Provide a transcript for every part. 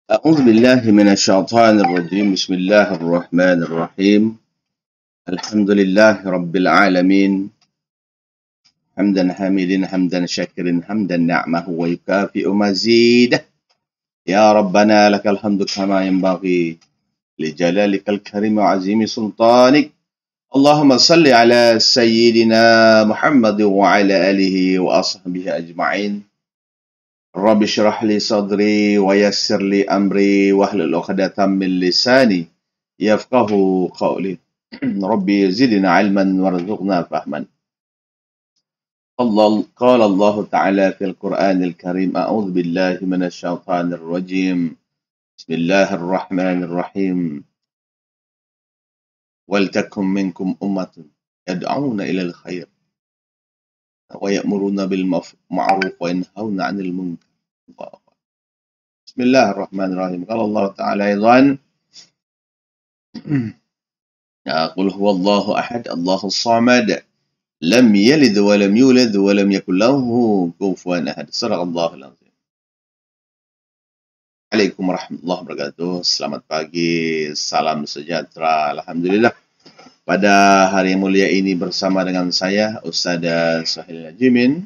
أعوذ بالله من الشيطان الرجيم. بسم الله الرحمن الرحيم. الحمد لله رب العالمين. حمدا حميدا حمدا شاكرا حمدا نعمه ويكافئ مزيده. يا ربنا لك الحمد كما ينبغي لجلالك الكريم وعظيم سلطانك. اللهم صل على سيدنا محمد وعلى آله وأصحابه أجمعين. رب اشرح لي صدري ويسر لي أمري واحلل عقدة من لساني يفقه قولي. ربي زدنا علما وارزقنا فهما. قال الله تعالى في القرآن الكريم: أعوذ بالله من الشيطان الرجيم. بسم الله الرحمن الرحيم. ولتكن منكم أمة يدعون إلى الخير ويأمرون بالمعروف وينهون عن المنكر. بسم الله الرحمن الرحيم. قال الله تعالى أيضا: قل هو الله أحد الله الصمد لم يلد ولم يولد ولم يكن له كفوا أحد. صدق الله العظيم. Assalamualaikum warahmatullahi wabarakatuh. Selamat pagi, salam sejahtera. Alhamdulillah. Pada hari yang mulia ini bersama dengan saya, Ustaz Suhail Najimin.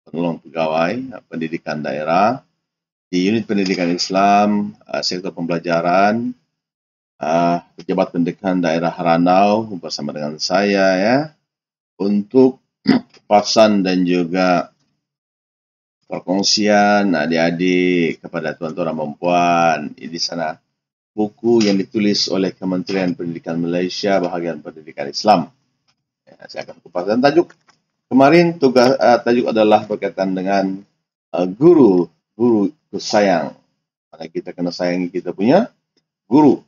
Penolong pegawai pendidikan daerah di unit pendidikan Islam, sektor pembelajaran, pejabat pendidikan daerah Ranau bersama dengan saya ya, untuk papasan dan juga perkongsian adik-adik kepada tuan-tuan dan puan di sana buku yang ditulis oleh Kementerian Pendidikan Malaysia bahagian pendidikan Islam. Ya, saya akan kupasan tajuk. Kemarin tajuk adalah berkaitan dengan guru sayang. Mana kita kena sayangi kita punya guru.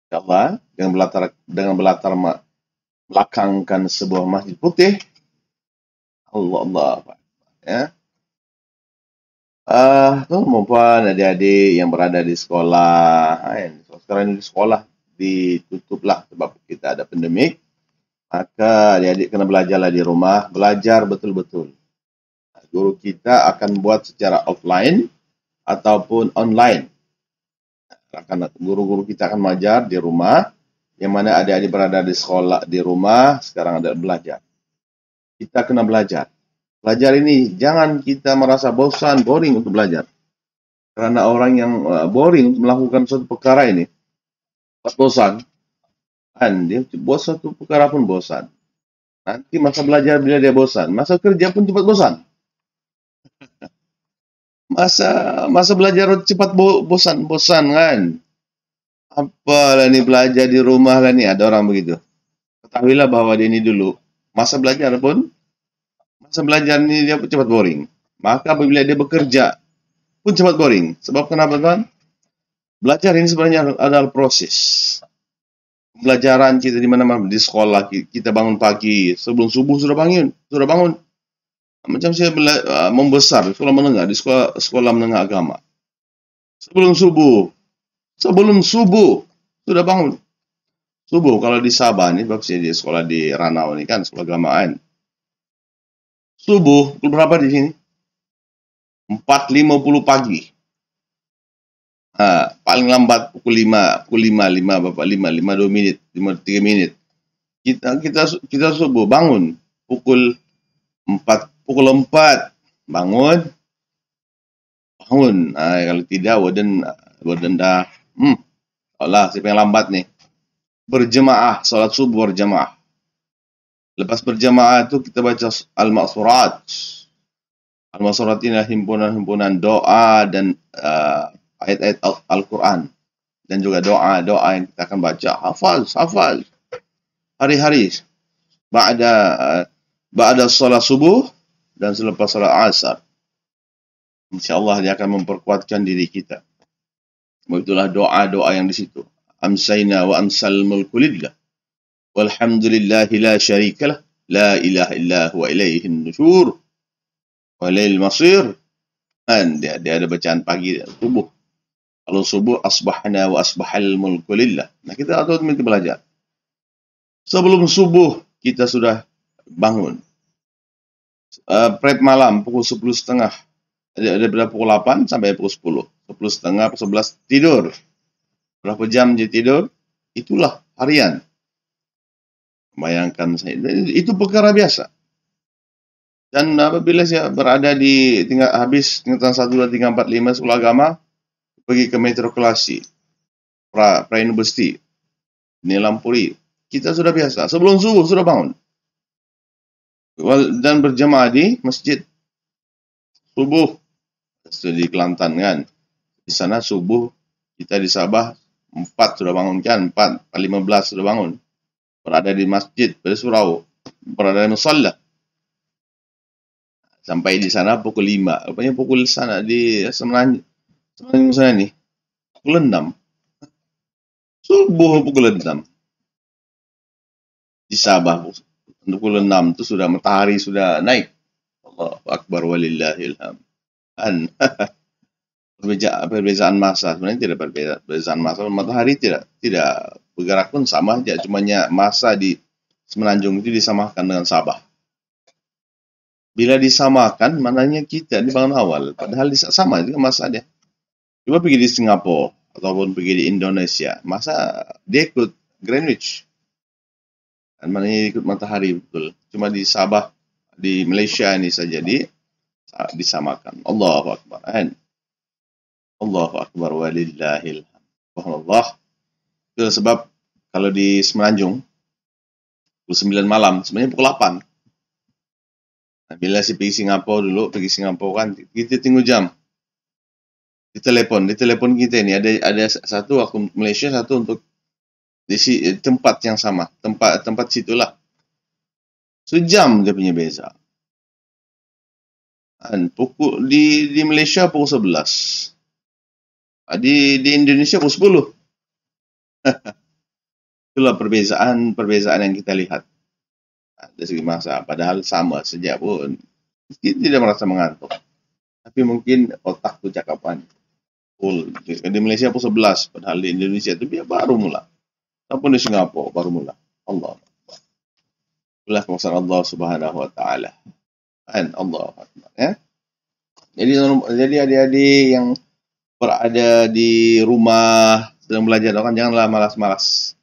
InsyaAllah dengan berlatar belakangkan sebuah masjid putih. Allah. Ya. Tuan-tuan puan, adik-adik yang berada di sekolah, sekarang ini sekolah ditutuplah sebab kita ada pandemik, maka adik-adik kena belajarlah di rumah, belajar betul-betul. Guru kita akan buat secara offline ataupun online. Guru-guru kita akan mengajar di rumah, yang mana adik-adik berada di sekolah di rumah, sekarang ada belajar. Kita kena belajar. Belajar ini jangan kita merasa boring untuk belajar. Karena orang yang boring untuk melakukan suatu perkara ini, bosan, dia buat suatu perkara pun bosan. Nanti masa belajar bila dia bosan, masa kerja pun cepat bosan. Masa belajar cepat bosan kan. Apalah ni belajar di rumah lah ni, ada orang begitu. Ketahuilah bahawa dia ni dulu, masa belajar ni dia cepat boring. Maka apabila dia bekerja pun cepat boring. Sebab kenapa tuan? Belajar ini sebenarnya adalah proses. Pembelajaran kita di mana-mana, di sekolah kita bangun pagi, sebelum subuh sudah bangun. Macam saya membesar di sekolah menengah, di sekolah menengah agama. Sebelum subuh sudah bangun. Subuh kalau di Sabah ni, sebab saya di sekolah di Ranau ni kan, sekolah agamaan. Subuh, pukul berapa di sini? 4.50 pagi. Paling lambat pukul 5, 2 minit, 3 minit. Kita subuh, bangun. Pukul 4 bangun. Kalau tidak, warden dah, Allah, siapa yang lambat ni? Berjemaah, salat subuh berjemaah. Lepas berjamaah itu kita baca Al-Ma'surat. Al-Ma'surat ini adalah himpunan doa dan ayat-ayat Al-Quran. Dan juga doa yang kita akan baca. Hafal. Hari-hari. Ba'da salat subuh dan selepas salat asar. InsyaAllah dia akan memperkuatkan diri kita. Itulah doa yang di situ. Amsayna wa amsal mulku lillah. Walhamdulillahi la syarikalah, la ilaha illa huwa ilaihin nusyur, wa ilaihil masir. Dan dia ada bacaan pagi dan subuh. Kalau subuh, asbahna wa asbahal mulku lillah. Nah, kita automatik belajar. Sebelum subuh, kita sudah bangun. Prep malam, pukul 10.30. Daripada pukul 8 sampai pukul 10. 10.30, pukul 11 tidur. Berapa jam je tidur? Itulah harian. Bayangkan saya, itu perkara biasa. Dan apabila saya berada di habis tingkatan 1, 2, 3, 4, 5 sekolah agama, pergi ke matrikulasi, pra-universiti, Nilam Puri, kita sudah biasa. Sebelum subuh sudah bangun. Dan berjemaah di masjid subuh. Di Kelantan kan. Di sana subuh, kita di Sabah 4 sudah bangun kan. 4:15 sudah bangun. Berada di masjid pada surau. Berada di musalla. Sampai di sana pukul 5. Rupanya pukul sana di Semenanjung sana ni. Pukul 6. Subuh pukul 6. Di Sabah pukul 6 tu sudah matahari sudah naik. Allahu Akbar walillahil hamd. Kan? Perbezaan masa sebenarnya tidak perbezaan masa. Matahari tidak bergerak pun sama saja. Cuma masa di Semenanjung itu disamakan dengan Sabah. Bila disamakan, maknanya kita dibangun awal. Padahal sama juga masa dia. Cuba pergi di Singapura ataupun pergi di Indonesia, masa dia ikut Greenwich. Dan maknanya ikut matahari betul. Cuma di Sabah, di Malaysia ini saja disamakan. Allahu Akbar. Allahu Akbar walillahil hamd. Allah. Itu sebab kalau di Semenanjung pukul 9 malam, sebenarnya pukul 8. Nah, bila saya pergi Singapura kan, kita tunggu jam. Di telepon kita ini ada satu waktu Malaysia, satu untuk di tempat yang sama, tempat situlah. Sejam dia punya beza. Dan di Malaysia pukul 11. Di Indonesia pukul 10. Itulah perbezaan yang kita lihat. Dari segi masa, padahal sama saja pun. Kita tidak merasa mengantuk. Tapi mungkin otak tu cakapan. Di Malaysia pukul 11, padahal di Indonesia itu dia baru mula. Ataupun di Singapura baru mula. Allah. Itulah kemasan Allah Subhanahu Wa Taala. Allah. Ya. Jadi adik-adik yang berada di rumah sedang belajar, janganlah malas-malas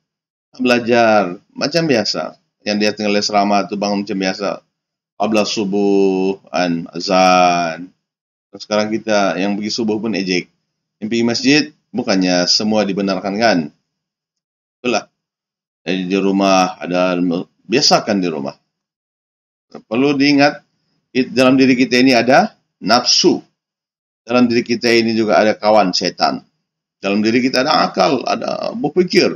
belajar macam biasa. Yang dia tinggal di asrama tu bangun macam biasa. Qabla subuh, azan. Sekarang kita yang pergi subuh pun ejek. Yang pergi masjid bukannya semua dibenarkan kan? Itulah. Jadi di rumah biasakan di rumah. Perlu diingat dalam diri kita ini ada nafsu. Dalam diri kita ini juga ada kawan setan. Dalam diri kita ada akal, ada berpikir.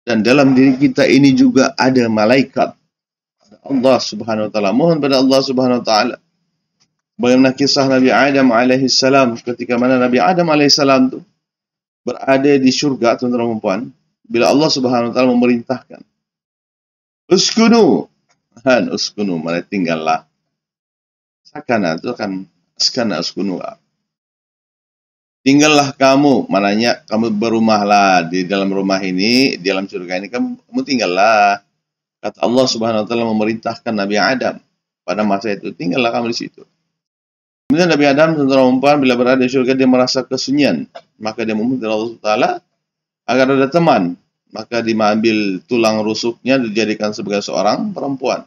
Dan dalam diri kita ini juga ada malaikat. Allah Subhanahu Wa Taala. Mohon pada Allah Subhanahu Wa Taala. Bagaimana kisah Nabi Adam alaihissalam ketika mana Nabi Adam alaihissalam itu berada di syurga, tuan-tuan dan puan, bila Allah Subhanahu Wa Taala memerintahkan, uskunu, mana tinggallah. Sakana itu kan askana uskunu. Tinggallah kamu, maknanya kamu berumahlah di dalam rumah ini, di dalam surga ini kamu tinggallah. Kata Allah Subhanahu Wa Taala memerintahkan Nabi Adam pada masa itu, tinggallah kamu di situ. Kemudian Nabi Adam tuan-tuan bila berada di surga dia merasa kesunyian, maka dia meminta Allah Subhanahu Wa Taala agar ada teman, maka dia mengambil tulang rusuknya dijadikan sebagai seorang perempuan,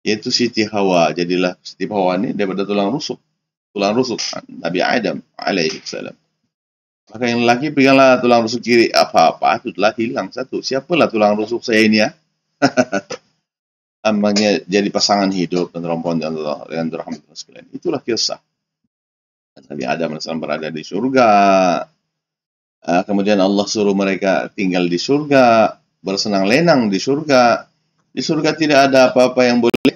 yaitu Siti Hawa. Jadilah Siti Hawa ini daripada tulang rusuk Nabi Adam alaihissalam. Maka yang lelaki peganglah tulang rusuk kiri, apa-apa itu telah hilang satu. Siapalah tulang rusuk saya ini ya? Amanya jadi pasangan hidup dan rompon Allah dengan rahmat sekalian. Itulah kisah Nabi Adam AS berada di surga. Kemudian Allah suruh mereka tinggal di surga, bersenang lenang di surga. Di surga tidak ada apa-apa yang boleh.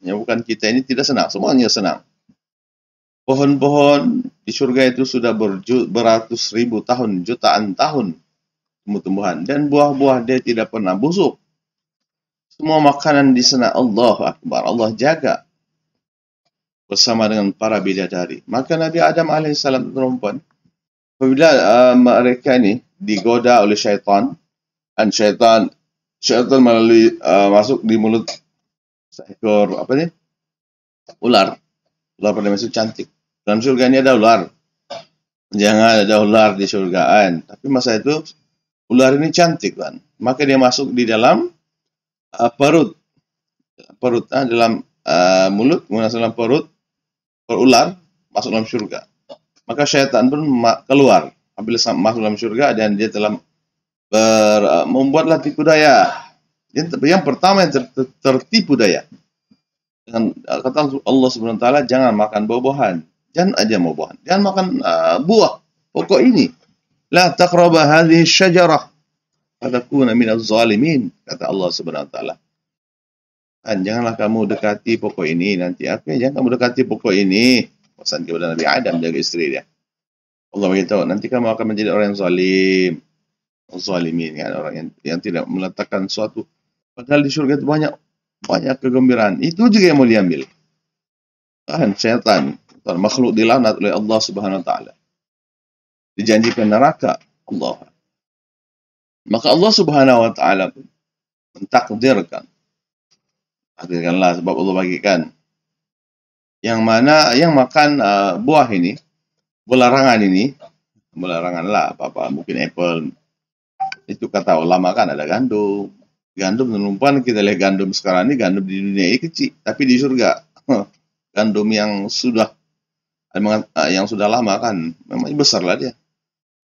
Ya, bukan kita ini tidak senang, semuanya senang. Pohon-pohon di surga itu sudah beratus ribu tahun, jutaan tahun tumbuh-tumbuhan. Dan buah-buah dia tidak pernah busuk. Semua makanan di sana Allah Akbar, Allah jaga bersama dengan para bidadari. Maka Nabi Adam alaihissalam perempuan, apabila mereka ini digoda oleh syaitan, dan syaitan melalui masuk di mulut seekor ular. Ular pada masa itu cantik. Dalam surga ini ada ular. Jangan ada ular di surgaan. Tapi masa itu ular ini cantik kan. Maka dia masuk di dalam perut. Dalam mulut, masuk dalam perut ular, masuk dalam surga. Maka syaitan pun keluar. Apabila masuk dalam surga dan dia telah membuatlah tipu daya. Yang pertama yang tertipu daya. Dengan kata Allah Subhanahu Wa Taala, jangan makan buah-buahan. Jangan aja buah-buahan. Jangan makan buah. Pokok ini. La taqraba hadhihi syajarah. Fatakuna minaz zalimin. Kata Allah Subhanahu Wa Taala. Dan janganlah kamu dekati pokok ini. Nanti apa? Jangan kamu dekati pokok ini. Pesan kepada Nabi Adam jaga isteri dia. Allah beritahu, nanti kamu akan menjadi orang yang zalim. Zalimin, kan? Orang yang tidak meletakkan suatu. Padahal di surga itu banyak kegembiraan. Itu juga yang mau diambil. Kan syaitan, makhluk dilaknat oleh Allah Subhanahu Wa Taala. Dijanjikan neraka Allah. Maka Allah Subhanahu Wa Taala mentakdirkan. Takdirkanlah sebab Allah bagikan. Yang mana yang makan buah ini, larangan lah apa-apa, mungkin apple. Itu kata ulama kan ada gandum. Gandum menumpang kita lihat gandum sekarang ini, gandum di dunia ini kecil, tapi di surga gandum yang sudah lama kan memang besar lah dia.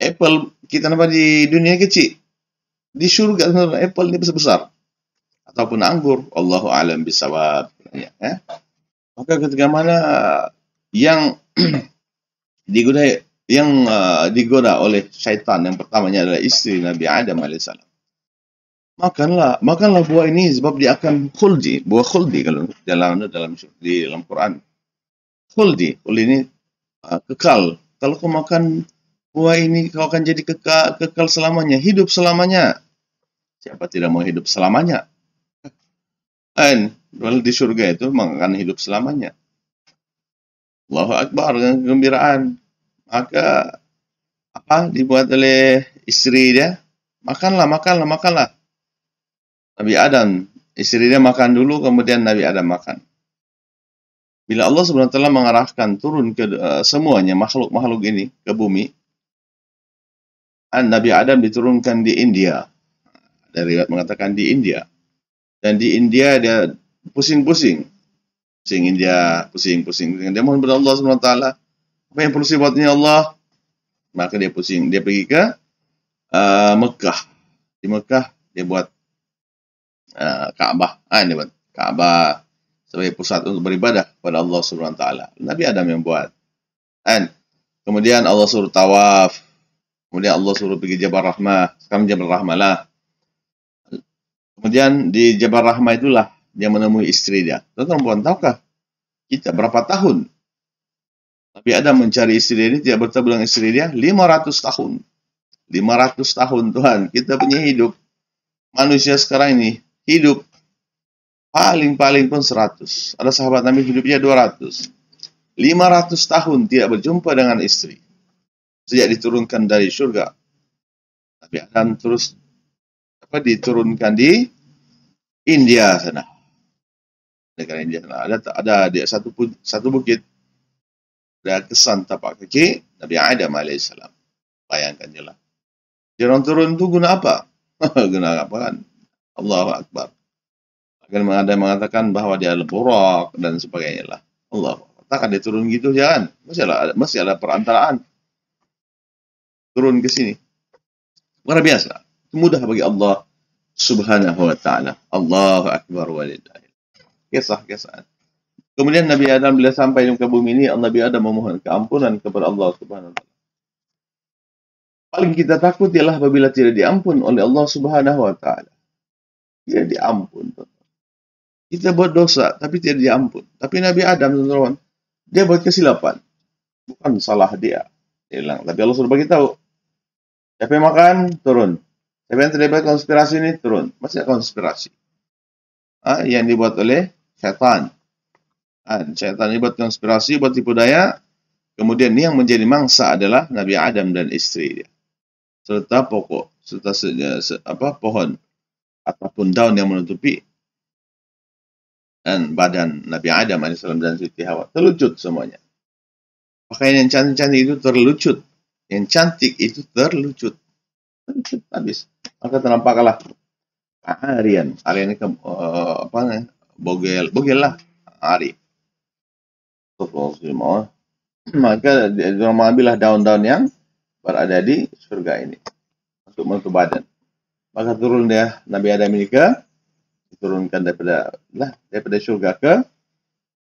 Apple kita nampak di dunia kecil, di surga apple ini besar. Ataupun anggur, Allahu a'lam bishawab. Ya. Maka ketika mana yang digoda oleh syaitan, yang pertamanya adalah istri Nabi Adam alaihissalam. Makanlah buah ini sebab dia akan khuldi, buah khuldi kalau di dalam Quran. Khuldi ini kekal. Kalau kau makan buah ini, kau akan jadi kekal selamanya, hidup selamanya. Siapa tidak mau hidup selamanya? Dan di surga itu akan hidup selamanya. Allahu Akbar, dengan kegembiraan. Maka dibuat oleh istri dia, makanlah. Nabi Adam, istri dia makan dulu, kemudian Nabi Adam makan. Bila Allah SWT mengarahkan turun ke semuanya makhluk-makhluk ini ke bumi, Nabi Adam diturunkan di India. Dari riwayat mengatakan di India. Dan di India dia pusing-pusing. Dia mohon kepada Allah SWT. Apa yang perlu sifatnya Allah? Maka dia pusing. Dia pergi ke Mekah. Di Mekah dia buat Kaabah. Dia buat Kaabah sebagai pusat untuk beribadah kepada Allah Subhanahu Wa Taala. Nabi Adam yang buat. Kemudian Allah suruh tawaf. Kemudian Allah suruh pergi Jabal Rahmah. Sekarang Jabal Rahmah lah. Kemudian di Jabal Rahmah itulah dia menemui istri dia. Tuan-tuan, tahukah kita berapa tahun Nabi Adam mencari istri ini, tidak bertemu dengan istri dia 500 tahun. 500 tahun Tuhan. Kita punya hidup. Manusia sekarang ini hidup paling pun 100. Ada sahabat Nabi hidupnya 200. 500 tahun tidak berjumpa dengan istri. Sejak diturunkan dari surga. Nabi Adam terus diturunkan di India sana. Negara India sana. Ada di satu bukit. Ada kesan tapak kaki Nabi Adam alaihissalam. Bayangkan jelas. Dia orang turun itu guna apa? Guna apa kan? Allahu Akbar. Akan ada yang mengatakan bahwa dia burak dan sebagainya lah. Allah. Takkan dia turun gitu, jangan. Masih ada perantaraan. Turun ke sini. Luar biasa. Mudah bagi Allah Subhanahu Wa Taala. Allahu Akbar walillahi. Kisah. Kemudian Nabi Adam bila sampai ke bumi ini, Nabi Adam memohon keampunan kepada Allah Subhanahu Wa Taala. Paling kita takut ialah apabila tidak diampun oleh Allah Subhanahu Wa Taala. Tidak diampun. Kita buat dosa, tapi tidak diampun. Tapi Nabi Adam, teman-teman, dia buat kesilapan. Bukan salah dia. Dia bilang, tapi Allah sudah bagi tahu. Siapa yang makan, turun. Siapa yang terlibat konspirasi ini, turun. Masih ada konspirasi. Yang dibuat oleh syaitan. Syaitan dibuat konspirasi, buat tipu daya. Kemudian yang menjadi mangsa adalah Nabi Adam dan istri dia. Serta pokok, serta pohon ataupun daun yang menutupi dan badan Nabi Adam alaihissalam dan Siti Hawa terlucut semuanya. Pakaian yang cantik-cantik itu terlucut. Yang cantik itu terlucut. Terlucut habis. Maka ternampaklah Aryan. Aryan ini bogel lah. Ari. Maka dia mengambillah daun-daun yang berada di surga ini untuk menutup badan. Maka turun dia Nabi Adam ini diturunkan daripada surga ke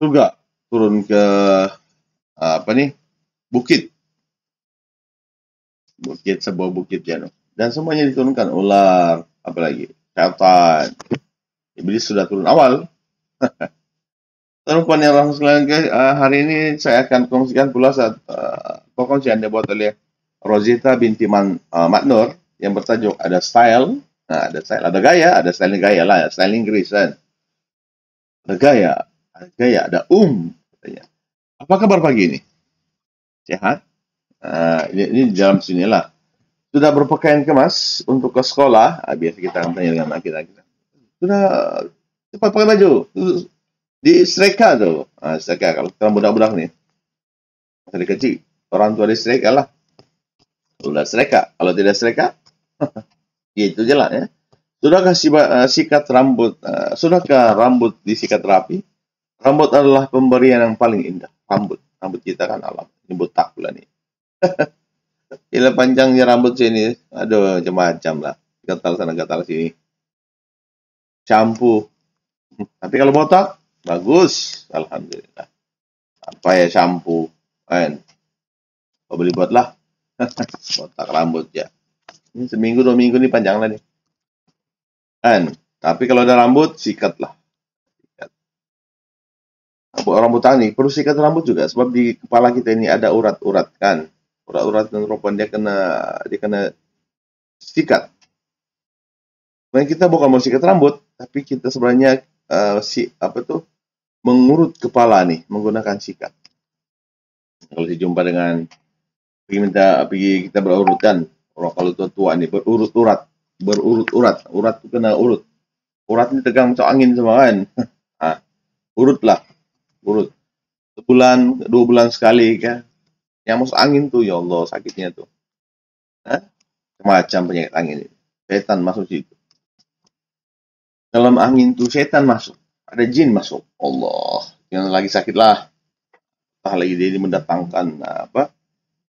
surga, turun ke bukit sebuah bukit janu, dan semuanya diturunkan, ular, apalagi syaitan. Iblis sudah turun awal. Teman yang langsung hari ini saya akan kongsikan pula perkongsian yang dibuat oleh Rosita binti Maknur yang bertajuk ada style. Nah, ada gaya, ada styling gaya lah, styling Inggris kan. Ada gaya, ada katanya. Apa kabar pagi ini? Sehat? Ini di dalam sinilah. Sudah berpakaian kemas untuk ke sekolah? Biasa kita akan tanya dengan anak kita. Sudah cepat pakai baju. Disetrika tuh. Setrika kalau kita budak-budak nih. Dari kecil, orang tua disetrika lah. Sudah setrika. Kalau tidak setrika, itu je lah ya. Sudahkah sikat rambut? Sudahkah rambut disikat rapi? Rambut adalah pemberian yang paling indah. Rambut kita kan alam. Ini botak pula nih. Gila panjangnya rambut sini. Aduh, macam-macam lah. Gatal sana, gatal sini. Shampoo. Tapi kalau botak, bagus. Alhamdulillah. Apa ya shampoo? Kan? Kau beli buatlah. Botak rambut ya. Ini seminggu 2 minggu nih panjang lah nih. Kan? Tapi kalau ada rambut, sikatlah. Orang botani perlu sikat rambut juga, sebab di kepala kita ini ada urat-urat kan. Urat-urat dan ropan dia kena sikat. Sebenarnya kita bukan mau sikat rambut, tapi kita sebenarnya mengurut kepala nih menggunakan sikat. Kalau dijumpa dengan pergi kita berurutan, orang kalau tua-tua nih berurut-urat, urat itu kena urut. Urat ini tegang macam angin semua kan. Urutlah. Urut. Sebulan, 2 bulan sekali kan. Yang masuk angin tuh, ya Allah, sakitnya tuh. Macam penyakit angin ini. Setan masuk situ. Dalam angin tuh setan masuk. Ada jin masuk. Allah. Yang lagi sakit lah. Entah lagi dia mendatangkan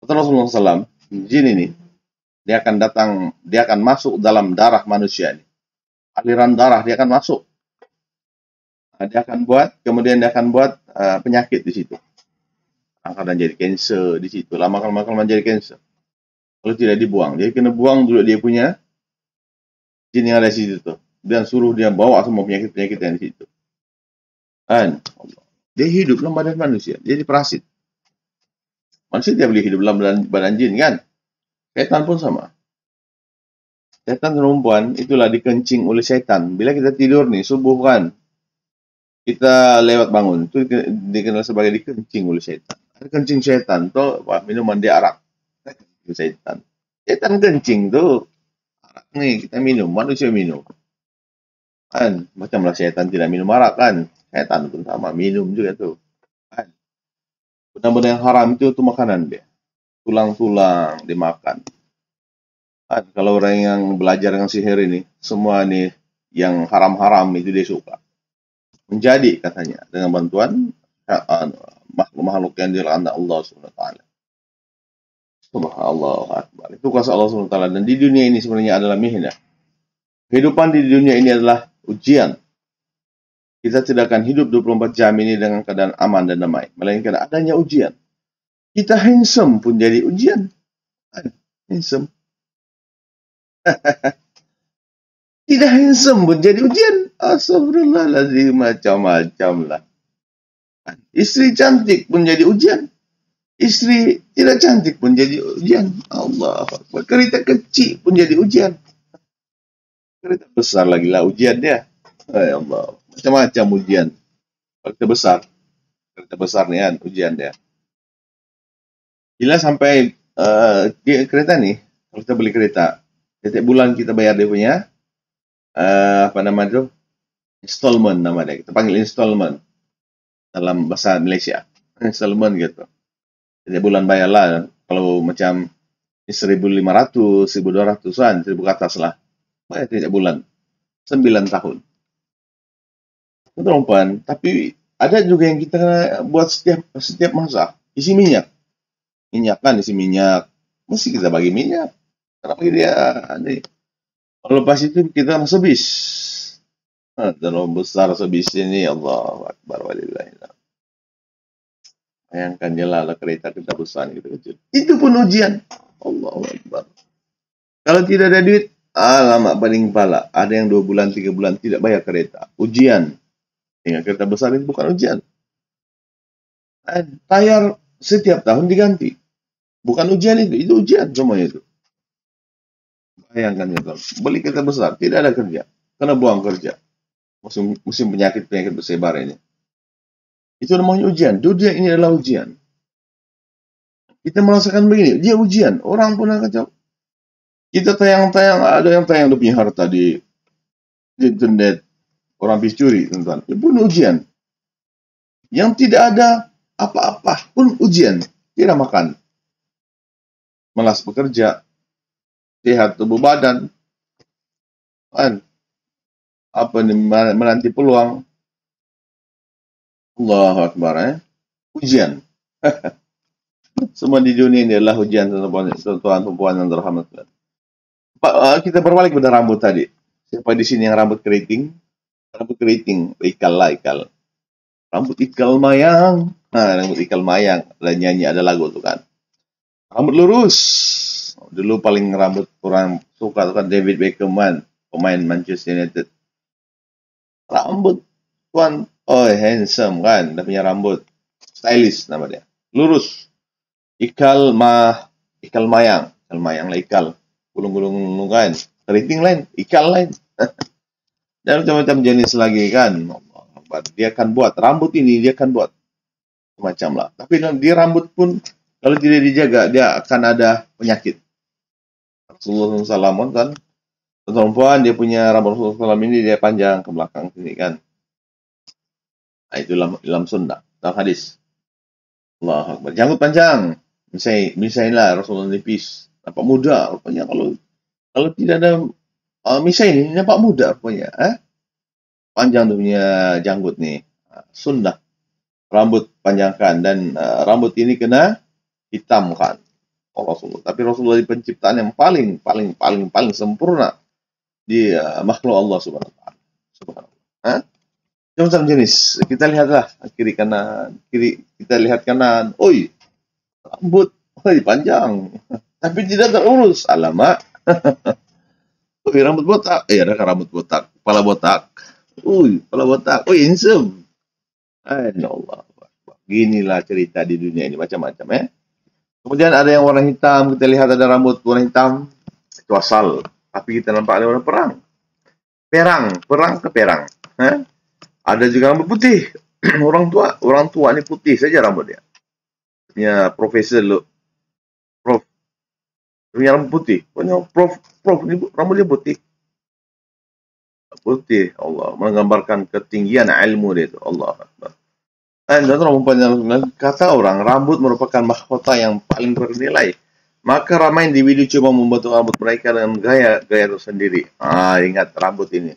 Kata Rasulullah SAW, jin ini, dia akan masuk dalam darah manusia ini. Aliran darah dia akan masuk. Kemudian dia akan buat penyakit di situ. Akan jadi kanser di situ. Lama-lama jadi kanser. Kalau tidak dibuang, dia kena buang dulu dia punya jin yang ada di situ tuh. Dan suruh dia bawa semua penyakit-penyakit yang di situ. Kan? Dia hidup dalam badan manusia. Dia parasit. Manusia tidak boleh hidup dalam badan jin kan? Setan pun sama. Setan perempuan itulah dikencing oleh setan. Bila kita tidur nih, subuh kan, kita lewat bangun, itu dikenal sebagai dikencing oleh setan. Kencing setan tuh minuman dia arak. Setan kencing tuh arak nih kita minum, manusia minum. Kan macamlah setan tidak minum arak kan, setan pun sama minum juga tuh. Kan benda-benda yang haram itu makanan dia, tulang-tulang dimakan. Kan kalau orang yang belajar dengan sihir ini, semua nih yang haram-haram itu dia suka. Menjadi katanya dengan bantuan makhluk-makhluk yang dilaknat Allah SWT. Subhanallah akbar. Itu kuasa Allah SWT. Dan di dunia ini sebenarnya adalah mihnah. Kehidupan di dunia ini adalah ujian. Kita tidak akan hidup 24 jam ini dengan keadaan aman dan damai, melainkan adanya ujian. Kita handsome pun jadi ujian. Handsome. Tidak handsome pun jadi ujian. Astagfirullahaladzim, macam-macam lah. Istri cantik pun jadi ujian. Istri tidak cantik pun jadi ujian. Allah Akbar. Kereta kecil pun jadi ujian. Kereta besar lagi lah ujian dia. Ya Allah. Macam-macam ujian. Kereta besar nih kan ujian dia. Bila sampai kereta nih, kalau kita beli kereta, setiap bulan kita bayar dia punya Installment nama dia. Kita panggil installment dalam bahasa Malaysia. Installment gitu. Jadi bulan bayarlah. Kalau macam 1.500, 1.200-an, 1.000 ke atas lah. Bayar tiap bulan. 9 tahun. Itu perempuan. Tapi ada juga yang kita buat setiap masa. Isi minyak. Minyak kan, isi minyak. Mesti kita bagi minyak. Karena bagi dia. Kalau lepas itu kita rasa bis. Terlalu besar sebis ini, Allah Akbar walillahilhamd. Bayangkan je lah kereta kita besar kita kecil. Itu pun ujian. Allahu Akbar. Kalau tidak ada duit, alamak paling pala. Ada yang 2 bulan, 3 bulan tidak bayar kereta. Ujian. Dengan kereta besar itu bukan ujian. Tayar setiap tahun diganti. Bukan ujian itu ujian semuanya itu. Bayangkan ya, beli kereta besar, tidak ada kerja. Kena buang kerja. Musim penyakit bersebar ini. Itu namanya ujian. Dunia ini adalah ujian. Kita merasakan begini, dia ujian. Orang pun akan kacau. Kita tayang-tayang, ada yang tayang dia punya harta di internet. Orang habis curi, teman-teman. Itu pun ujian. Yang tidak ada apa-apa pun ujian. Tidak makan. Malas bekerja. Sehat tubuh badan. Kan? Apa ini, menanti peluang. Allahu Akbar. Ujian. Semua di dunia ini adalah ujian Tuhan perempuan yang terhormat. Kita berbalik pada rambut tadi. Siapa di sini yang rambut keriting? Rambut keriting, ikal lah, ikal. Rambut ikal mayang. Rambut ikal mayang. Ada nyanyi, ada lagu tuh kan. Rambut lurus. Dulu paling rambut kurang suka tuh kan David Beckham, pemain Manchester United. Rambut tuan, handsome kan, dia punya rambut stylish nama dia, lurus, ikal mayang lah, ikal gulung-gulung kan, keriting lain, ikal lain, dan macam-macam jenis lagi kan. Dia akan buat rambut ini, dia akan buat macam lah. Tapi dia rambut pun kalau tidak dijaga dia akan ada penyakit. Rasulullah SAW kan, perempuan dia punya rambut Rasulullah SAW ini dia panjang ke belakang sini kan. Nah, itu dalam sunnah, dalam hadis. Allahu Akbar. Janggut panjang. Misalnya Rasulullah nipis. Nampak muda rupanya. Kalau tidak ada misalnya ini nampak muda rupanya. Panjang tu punya janggut ni. Sunnah. Rambut panjangkan. Dan rambut ini kena hitamkan. Rasulullah. Tapi Rasulullah di penciptaan yang paling sempurna di makhluk Allah Subhanahu wa taala. Subhanallah. Macam jenis. Kita lihatlah kiri kanan, kita lihat kanan. Oi, rambut panjang. Tapi tidak terurus. Alamak. Oi, rambut botak. Ada rambut botak, kepala botak. Kepala botak. Handsome. Allah. Beginilah cerita di dunia ini macam-macam ya. Kemudian ada yang warna hitam, kita lihat ada rambut warna hitam, itu asal. Tapi kita nampak ada warna perang. Perang ke perang. Ada juga rambut putih. Orang tua ni putih saja rambut dia. Punya profesor lu. Prof. Punya rambut putih. Punya prof ni rambut dia putih. Putih, Allah. Menggambarkan ketinggian ilmu dia itu. Allah Akbar. Dan kata orang, rambut merupakan mahkota yang paling bernilai. Maka ramai individu coba membentuk rambut mereka dengan gaya tersendiri. Ingat rambut ini.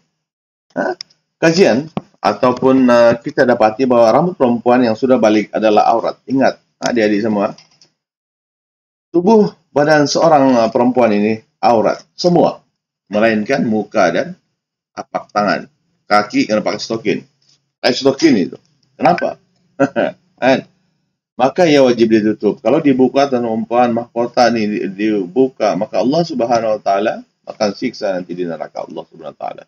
Kajian ataupun kita dapati bahwa rambut perempuan yang sudah balik adalah aurat. Ingat, adik-adik semua. Tubuh badan seorang perempuan ini aurat. Semua. Melainkan muka dan tapak tangan. Kaki kena pakai stokin. Stokin itu. Kenapa? Maka ia wajib ditutup. Kalau dibuka dan perempuan mahkota ini dibuka, maka Allah Subhanahu wa taala akan siksa nanti di neraka Allah Subhanahu wa taala.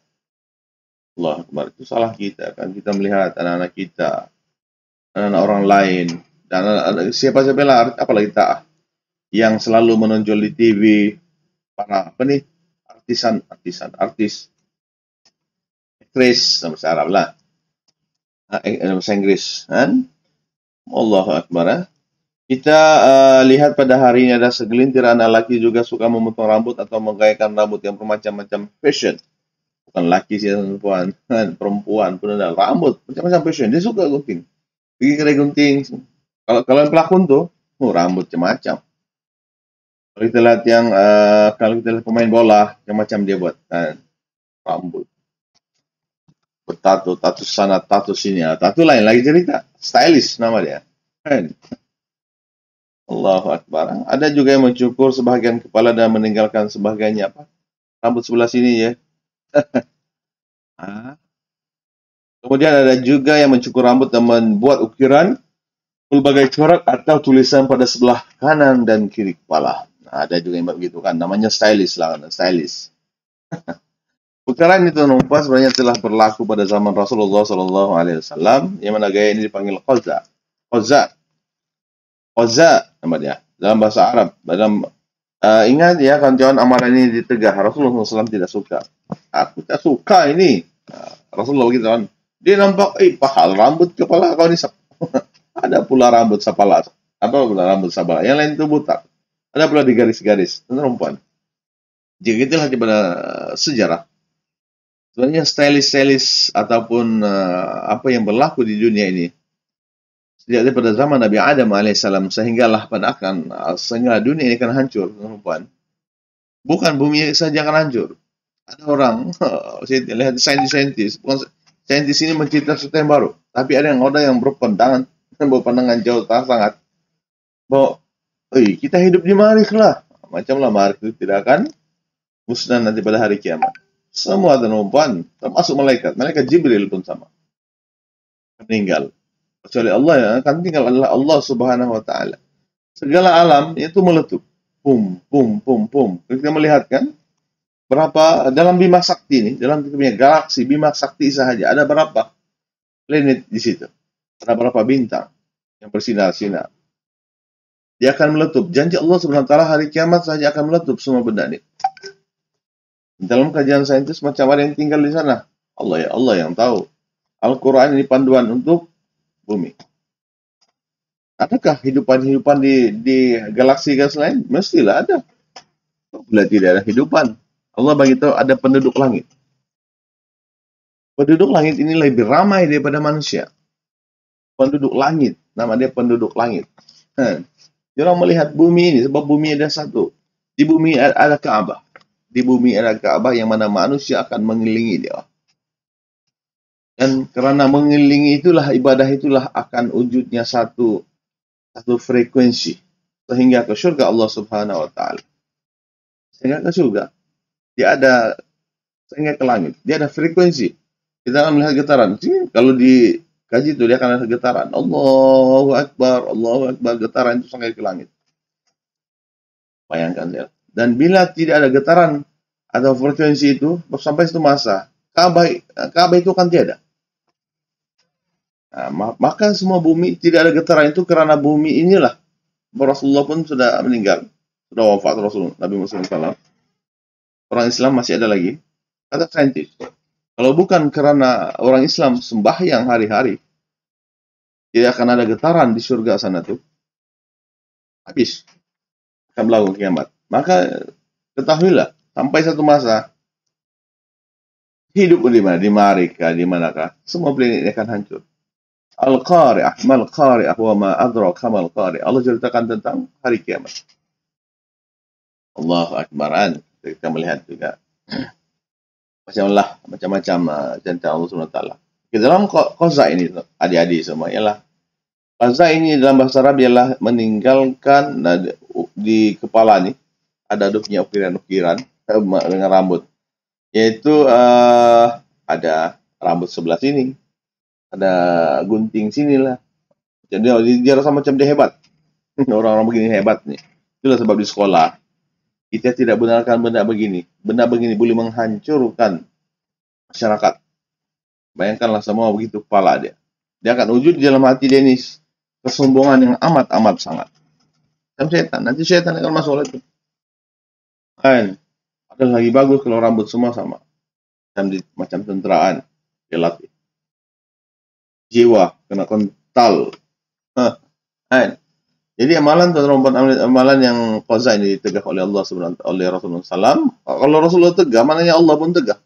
Allah Akbar. Itu salah kita kan, kita melihat anak-anak kita, anak-anak orang lain, dan siapa-siapa lah, apalagi kita yang selalu menonjol di TV, para artis, aktris, bahasa Arab lah, bahasa Inggris, kan? Allahu Akbar. Kita lihat pada hari ini ada segelintir anak laki juga suka memotong rambut atau menggayakan rambut yang bermacam-macam fashion. bukan laki sih, perempuan, perempuan pun ada rambut macam-macam fashion. Dia suka gunting, pergi kedai gunting. Kalau kalau yang pelakon tuh, rambut macam-macam. Kalau kita lihat yang kalau kita lihat pemain bola, macam-macam dia buat, rambut, bertato, tato sana, tato sini, tato lain lagi cerita, stylish nama dia. Kan? Allahu Akbar. Ada juga yang mencukur sebahagian kepala dan meninggalkan sebahagiannya apa? Rambut sebelah sini ya. Kemudian ada juga yang mencukur rambut dan membuat ukiran berbagai corak atau tulisan pada sebelah kanan dan kiri kepala. Nah, ada juga yang begitu kan, namanya stylish lah, stylish. Perkara ini tuan-tuan sebenarnya telah berlaku pada zaman Rasulullah SAW, yang mana gaya ini dipanggil qaza. Qaza nama dia dalam bahasa Arab. Ingat ya kawan-kawan, amalan ini ditegah. Rasulullah SAW tidak suka. Aku tak suka ini. Rasulullah begitu kan. Dia nampak, pahal rambut kepala kau ni. Ada pula rambut sapala. Apa pula rambut sapala? Yang lain itu butak. Ada pula di garis-garis. Tuan-tuan. Jika kita lihat pada sejarah, sebenarnya stylish ataupun apa yang berlaku di dunia ini sejak daripada zaman Nabi Adam AS sehinggalah sehingga dunia ini akan hancur, teman-teman. Bukan bumi saja akan hancur. Ada orang, saya lihat saintis, bukan saintis ini mencipta sesuatu yang baru, tapi ada yang berpandangan jauh sangat bahwa kita hidup di Marikh lah, macamlah Marikh itu tidak akan musnah nanti pada hari kiamat. Semua teman-teman, termasuk malaikat Jibril pun sama, meninggal. Kecuali Allah yang akan tinggal adalah Allah Subhanahu wa Ta'ala. Segala alam itu meletup. Pum. Kita melihat kan berapa dalam Bima Sakti ini, dalam kita punya galaksi Bima Sakti sahaja ada berapa planet di situ, ada berapa bintang yang bersinar-sinar. Dia akan meletup. Janji Allah Subhanahu wa Ta'ala hari kiamat sahaja akan meletup semua benda ini. Dalam kajian saintis macam ada yang tinggal di sana. Allah yang tahu. Al-Quran ini panduan untuk bumi. Adakah kehidupan di galaksi lain? Mestilah ada. Bila tidak ada kehidupan, Allah bagi tahu ada penduduk langit. Penduduk langit ini lebih ramai daripada manusia. Penduduk langit, nama dia penduduk langit. Orang melihat bumi ini sebab bumi ada satu. Di bumi ada Ka'bah. Di bumi ada Ka'bah yang mana manusia akan mengelilingi dia. Dan karena mengelilingi itulah, ibadah itulah akan wujudnya satu frekuensi sehingga ke syurga Allah Subhanahu wa Ta'ala. Sehingga ke syurga dia ada, sehingga ke langit dia ada frekuensi. Kita akan melihat getaran. Kalau dikaji itu dia akan ada getaran. Allahu Akbar, getaran itu sampai ke langit. Bayangkan ya. Dan bila tidak ada getaran atau frekuensi itu sampai satu masa, Ka'bah itu akan tiada. Nah, maka semua bumi tidak ada getaran itu karena bumi inilah. Rasulullah pun sudah meninggal, sudah wafat Rasulullah Nabi Muhammad SAW. Orang Islam masih ada lagi. Kata saintis, kalau bukan karena orang Islam sembahyang hari-hari, tidak akan ada getaran di surga sana tuh. Habis akan berlaku kiamat. Maka ketahuilah sampai satu masa hidup di mana, di Marikh, di manakah, semua planet akan hancur. Al-Qari'ah, mal-Qari'ah, wa ma adraka mal-Qari'ah. Allah ceritakan tentang hari kiamat. Allahu Akbaran. Kita melihat juga macam-macam cerita Allah Subhanahu wa Ta'ala. Di dalam qaza ini, adik-adik semua, ialah qaza ini dalam bahasa Arab ialah meninggalkan di kepala ni ada punya ukiran-ukiran dengan rambut. Yaitu ada rambut sebelah sini, ada gunting sinilah. Jadi dia rasa macam dia hebat. Orang-orang begini hebat nih. Itulah sebab di sekolah kita tidak benarkan benda begini. Benda begini boleh menghancurkan masyarakat. Bayangkanlah semua begitu kepala dia. Dia akan wujud di dalam hati dia ini kesombongan yang amat sangat. Macam setan. Nanti setan akan masuk oleh itu. Kan? Ada lagi bagus kalau rambut semua sama. Macam tenteraan. Dia latih. Jiwa kena kental. Kan? Jadi amalan yang qaza ini ditegak oleh Allah Subhanahu oleh Rasulullah SAW. Kalau Rasulullah tegak, maknanya Allah pun tegak.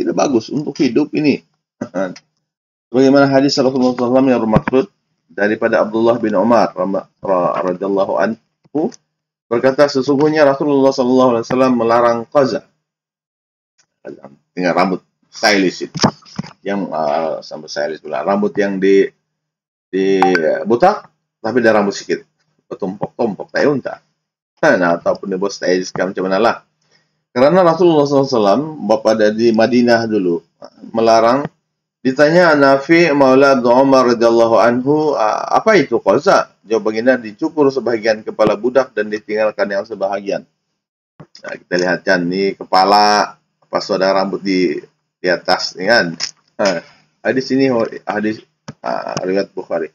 tidak bagus untuk hidup ini. Bagaimana hadis Rasulullah SAW yang bermaksud daripada Abdullah bin Umar radhiyallahu anhu berkata, sesungguhnya Rasulullah SAW melarang qaza, dengan rambut stylish itu, yang sampai stylish pula, rambut yang di botak tapi ada rambut sedikit, bertumpuk-tumpuk kayak unta. Nah, ataupun dia buat stylish macam mana lah. Karena Rasulullah SAW pada di Madinah dulu melarang. Ditanya Nafi Maula Abdul Umar radhiyallahu anhu, apa itu qaza? Jawab baginda, dicukur sebahagian kepala budak dan ditinggalkan yang sebahagian. Nah, kita lihat kan, ni kepala, pas ada rambut di atas, ni kan. Hadis ini hadis riwayat Bukhari.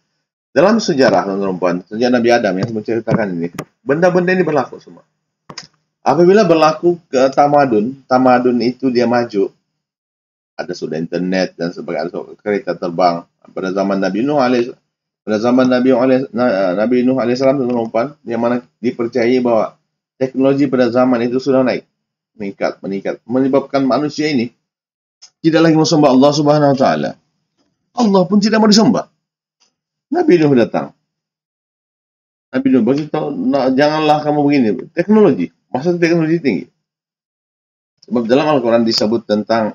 Dalam sejarah teman-teman, sejarah Nabi Adam yang menceritakan ini, benda-benda ini berlaku semua. Apabila berlaku ke tamadun itu dia maju. Ada sudah internet dan sebagainya, ada kereta terbang pada zaman Nabi Nuh alaihissalam. Pada zaman Nabi Nuh alaihissalam yang mana dipercayai bahwa teknologi pada zaman itu sudah naik, meningkat, menyebabkan manusia ini tidak lagi menyembah Allah Subhanahu Wa Taala. Allah pun tidak mau disembah. Nabi Nuh datang. Nabi Nuh beritahu, janganlah kamu begini. Teknologi, maksud teknologi tinggi. Sebab dalam Al-Quran disebut tentang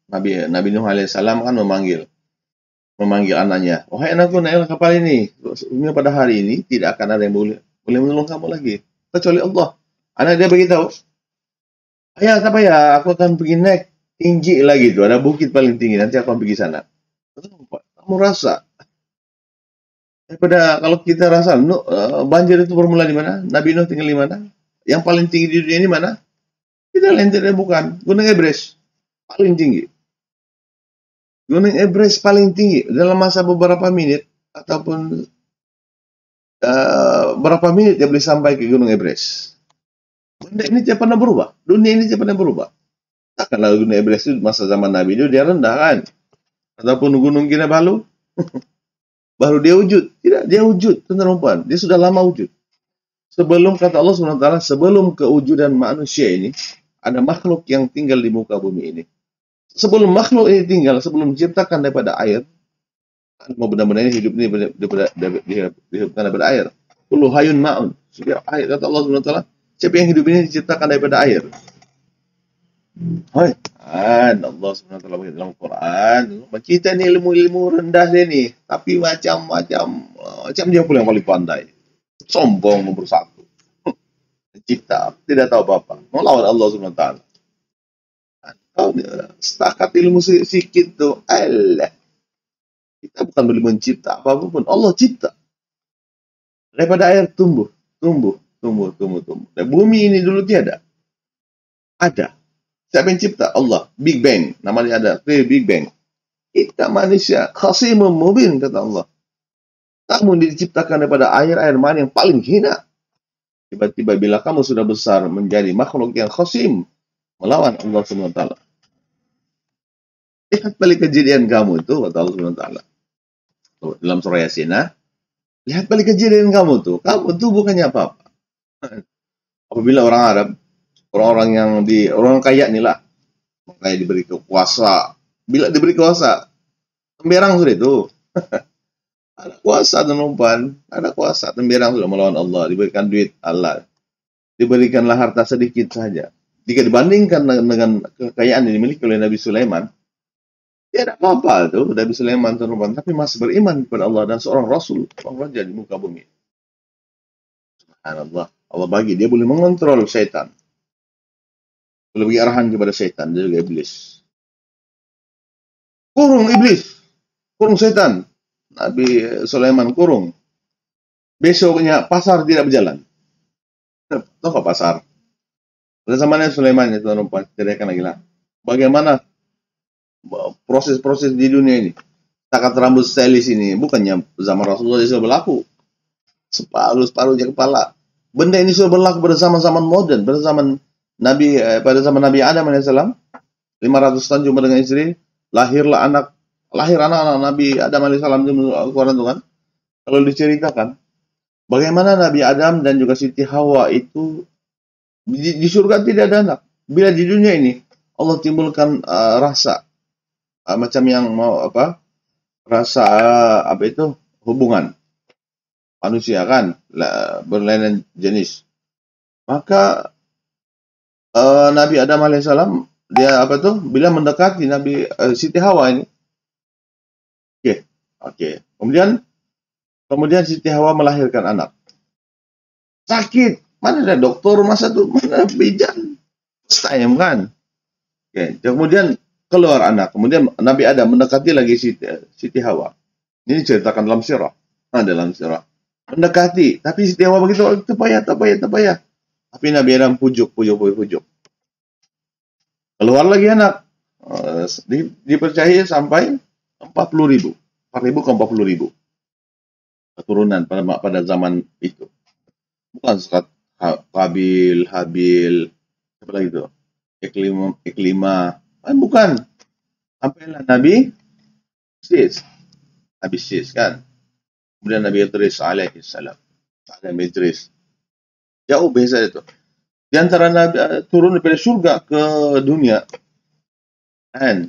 Nabi Nuh alaihissalam kan memanggil anaknya, wahai anakku, naiklah kapal ini. Pada hari ini tidak akan ada yang boleh menolong kamu lagi kecuali Allah. Anak dia beritahu, ayah, tak payah, aku akan pergi naik tinggi lagi tu, ada bukit paling tinggi, nanti aku akan pergi sana. Kamu rasa daripada kalau kita rasa banjir itu bermula di mana? Nabi Nuh tinggal di mana? Yang paling tinggi di dunia ini mana? Tidak lain tidak bukan Gunung Everest, paling tinggi. Gunung Everest paling tinggi dalam masa beberapa menit ataupun berapa menit dia boleh sampai ke Gunung Everest. Benda ini tidak pernah berubah. Dunia ini tidak pernah berubah. Takkanlah Gunung Everest itu masa zaman Nabi itu dia rendah kan? Ataupun Gunung Kinabalu baru dia wujud. Tidak, dia wujud. Teman-teman, dia sudah lama wujud. Sebelum kata Allah SWT, sebelum kewujudan manusia ini, ada makhluk yang tinggal di muka bumi ini. Sebelum makhluk ini tinggal, sebelum diciptakan daripada air, mau benar-benar ini hidup ini dihidupkan daripada air. Kullu hayun ma'un. Setiap air, kata Allah SWT, siapa yang hidup ini diciptakan daripada air. Hai, Allah SWT dalam Quran, kita ni ilmu-ilmu rendah dia ni, tapi macam dia pula yang paling pandai. Sombong nomor satu. Cipta, tidak tahu apa-apa. Melawan Allah SWT. Setakat ilmu sikit tu, Allah. Kita bukan boleh mencipta apa-apa pun. Allah cipta. Daripada air tumbuh. Dan bumi ini dulu tiada. Ada. Siapa yang cipta? Allah. Big Bang. Nama dia ada. Big Bang. Kita manusia. Khasimun mubin, kata Allah. Kamu diciptakan daripada air mani yang paling hina. Tiba-tiba bila kamu sudah besar menjadi makhluk yang khasim. Melawan Allah SWT. Lihat balik kejadian kamu itu, kata Allah SWT. Dalam surah Yasin, lihat balik kejadian kamu itu. Kamu itu bukannya apa-apa. Apabila orang Arab, orang kaya inilah, makanya diberi kuasa. Bila diberi kuasa, temberang sudah itu. Ada kuasa teman-teman, ada kuasa temberang sudah melawan Allah. Diberikan duit Allah. Diberikanlah harta sedikit saja. Jika dibandingkan dengan kekayaan yang dimiliki oleh Nabi Sulaiman, tidak apa-apa itu Nabi Sulaiman teman-teman, tapi masih beriman kepada Allah dan seorang Rasul, seorang raja di muka bumi. Subhanallah, Allah bagi dia boleh mengontrol syaitan, boleh bagi arahan kepada syaitan, dia juga iblis. Kurung iblis, kurung syaitan. Nabi Sulaiman kurung. Besoknya pasar tidak berjalan. Tahu apa pasar? Pada zamannya Sulaiman itu teman-teman, tidak lagi lah. Bagaimana proses-proses di dunia ini? Takat rambut stylish ini bukannya zaman Rasulullah sudah berlaku. Separuh-separuhnya kepala. Benda ini sudah berlaku pada zaman-zaman modern, pada zaman Nabi Adam alaihissalam. 500 tahun jumpa dengan istri, lahir anak Nabi Adam alaihissalam di Al-Quran itu kan. Kalau diceritakan bagaimana Nabi Adam dan juga Siti Hawa itu di surga tidak ada anak. Bila di dunia ini Allah timbulkan rasa macam yang mau apa? Rasa apa itu? Hubungan manusia kan, berlainan jenis. Maka Nabi Adam alaihissalam dia apa tuh? Bila mendekati Nabi Siti Hawa ini, oke. Kemudian Siti Hawa melahirkan anak. Sakit. Mana ada dokter masa itu? Mana bijan? Stayem kan. Oke. Kemudian keluar anak. Kemudian Nabi Adam mendekati lagi Siti Hawa. Ini ceritakan dalam sirah. Dalam sirah. Mendekati. Tapi Siti Hawa begitu, tak payah. Tapi Nabi Adam pujuk. Keluar lagi anak. Dipercaya sampai 40.000. 4.000 ke 40.000. Keturunan pada zaman itu. Bukan sekat Habil, apa lagi itu? Iklima. Bukan. Sampailah Nabi Sis kan. Kemudian Nabi Idris alaihissalam. Nabi Idris. Jauh beza itu. Di antara Nabi turun dari surga ke dunia. Dan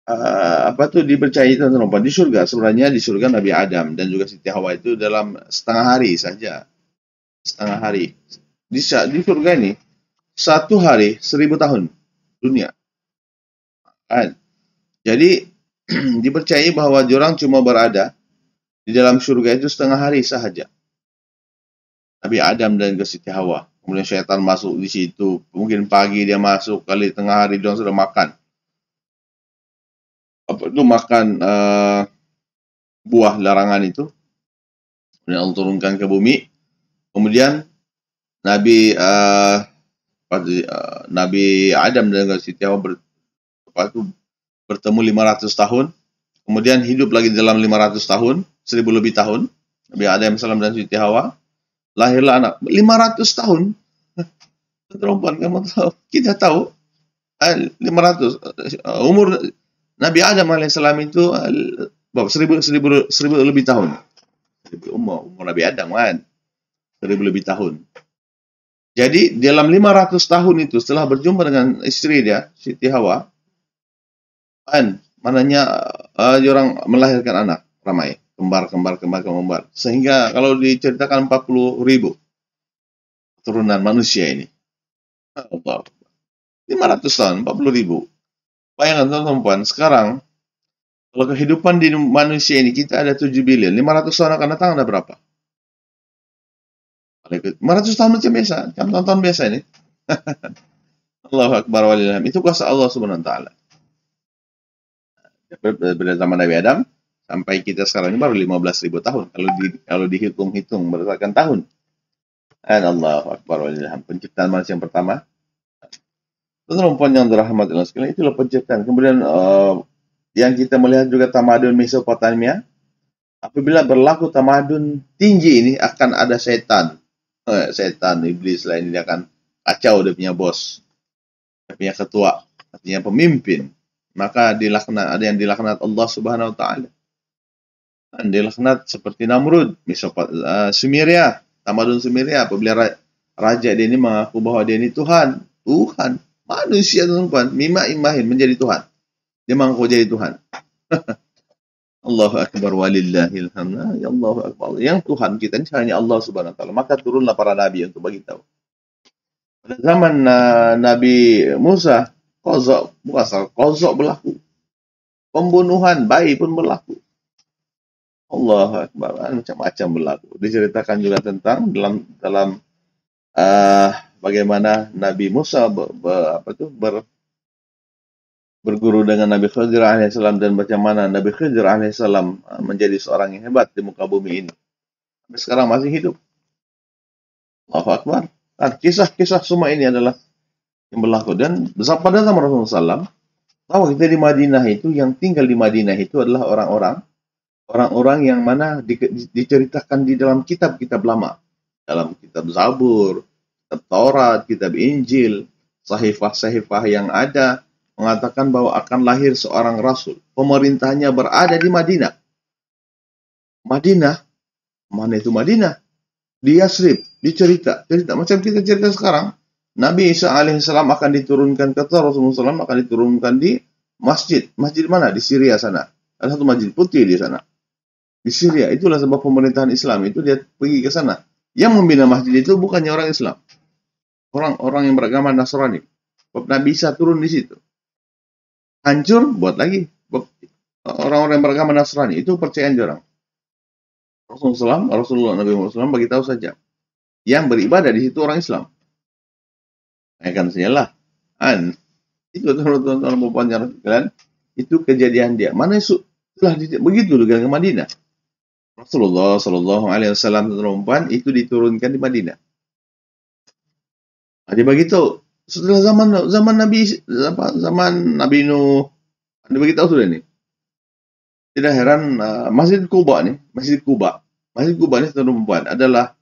apa tuh dipercayai teman-teman di surga, sebenarnya di surga Nabi Adam dan juga Siti Hawa itu dalam setengah hari saja. Setengah hari. Di surga ini 1 hari 1000 tahun dunia. Kan? Jadi dipercayai bahwa orang cuma berada di dalam surga itu setengah hari sahaja. Nabi Adam dan Siti Hawa. Kemudian syaitan masuk di situ. Mungkin pagi dia masuk, kali tengah hari dia sudah makan. Apa itu makan buah larangan itu. Kemudian Allah turunkan ke bumi. Kemudian Nabi Adam dan Siti Hawa bertemu 500 tahun. Kemudian hidup lagi dalam 500 tahun, 1000 lebih tahun. Nabi Adam salam dan Siti Hawa lahirlah anak. 500 tahun. Perempuan kamu tahu? Kita tahu 500 umur Nabi Adam alaihissalam itu 1000 lebih tahun. Umur Nabi Adam kan 1000 lebih tahun. Jadi dalam 500 tahun itu setelah berjumpa dengan istri dia Siti Hawa, kan mananya orang melahirkan anak ramai, kembar. Sehingga kalau diceritakan 40.000 keturunan manusia ini. 500 tahun, 40.000. Bayangkan teman-teman, sekarang kalau kehidupan di manusia ini kita ada 7 bilion, 500 tahun akan datang ada berapa? 500 tahun macam biasa, macam tahun-tahun biasa ini. Allahu Akbar walillah. Itu kuasa Allah Subhanahu wa taala. Pada zaman Nabi Adam sampai kita sekarang ini baru 15.000 tahun kalau dihitung-hitung berdasarkan tahun. Allahu Akbar walillah. Penciptaan manusia yang pertama. Perempuan yang dirahmati Allah sekalian, itulah penciptaan. Kemudian yang kita melihat juga tamadun Mesopotamia. Apabila berlaku tamadun tinggi ini akan ada setan. Setan, iblis lain dia akan kacau dia punya bos, dia punya ketua, artinya pemimpin. Maka ada yang dilaknat Allah Subhanahu wa taala. Dan dilaknat seperti Namrud, Sumeria, tamadun Sumeria. Apabila raja dia ini mengaku bahwa dia ini Tuhan. Manusia teman-teman, imahin menjadi Tuhan. Dia mengaku jadi Tuhan. Allahu Akbar walillahil hamd. Ya Allahu Akbar. Yang Tuhan kita ini hanya Allah Subhanahu wa taala. Maka turunlah para nabi untuk bagi tahu. Pada zaman Nabi Musa, qazak berlaku. Pembunuhan bayi pun berlaku. Allahu Akbar. Macam-macam berlaku. Diceritakan juga tentang dalam bagaimana Nabi Musa berguru dengan Nabi Khidir alaihissalam dan bagaimana Nabi Khidir alaihissalam menjadi seorang yang hebat di muka bumi ini. Sampai sekarang masih hidup. Allahu Akbar. Dan kisah-kisah semua ini adalah yang berlaku. Dan pada zaman Rasulullah SAW, bahwa kita di Madinah itu, yang tinggal di Madinah itu adalah orang-orang yang mana diceritakan di dalam kitab-kitab lama. Dalam kitab Zabur, kitab Taurat, kitab Injil, sahifah-sahifah yang ada, mengatakan bahwa akan lahir seorang rasul. Pemerintahnya berada di Madinah. Mana itu Madinah? Di Yasrib, cerita macam kita cerita sekarang. Nabi Isa alaihissalam akan diturunkan, kata Rasulullah SAW akan diturunkan di masjid. Masjid mana? Di Syria sana. Ada satu masjid putih di sana. Di Syria. Itulah sebab pemerintahan Islam itu dia pergi ke sana. Yang membina masjid itu bukannya orang Islam. Orang-orang yang beragama Nasrani. Sebab Nabi Isa turun di situ. Hancur, buat lagi. Orang-orang yang beragama Nasrani itu percayaan orang. Rasulullah Nabi Muhammad SAW bagi tahu saja. Yang beribadah di situ orang Islam. Kan sajalah. Itu teman-teman perempuan kalian, itu kejadian dia. Mana setelah begitu dengan ke Madinah. Rasulullah Shallallahu Alaihi Wasallam perempuan itu diturunkan di Madinah. Dia begitu setelah zaman Nabi Nuh, dia begitu sudah nih. Tidak heran Masjid Quba nih perempuan adalah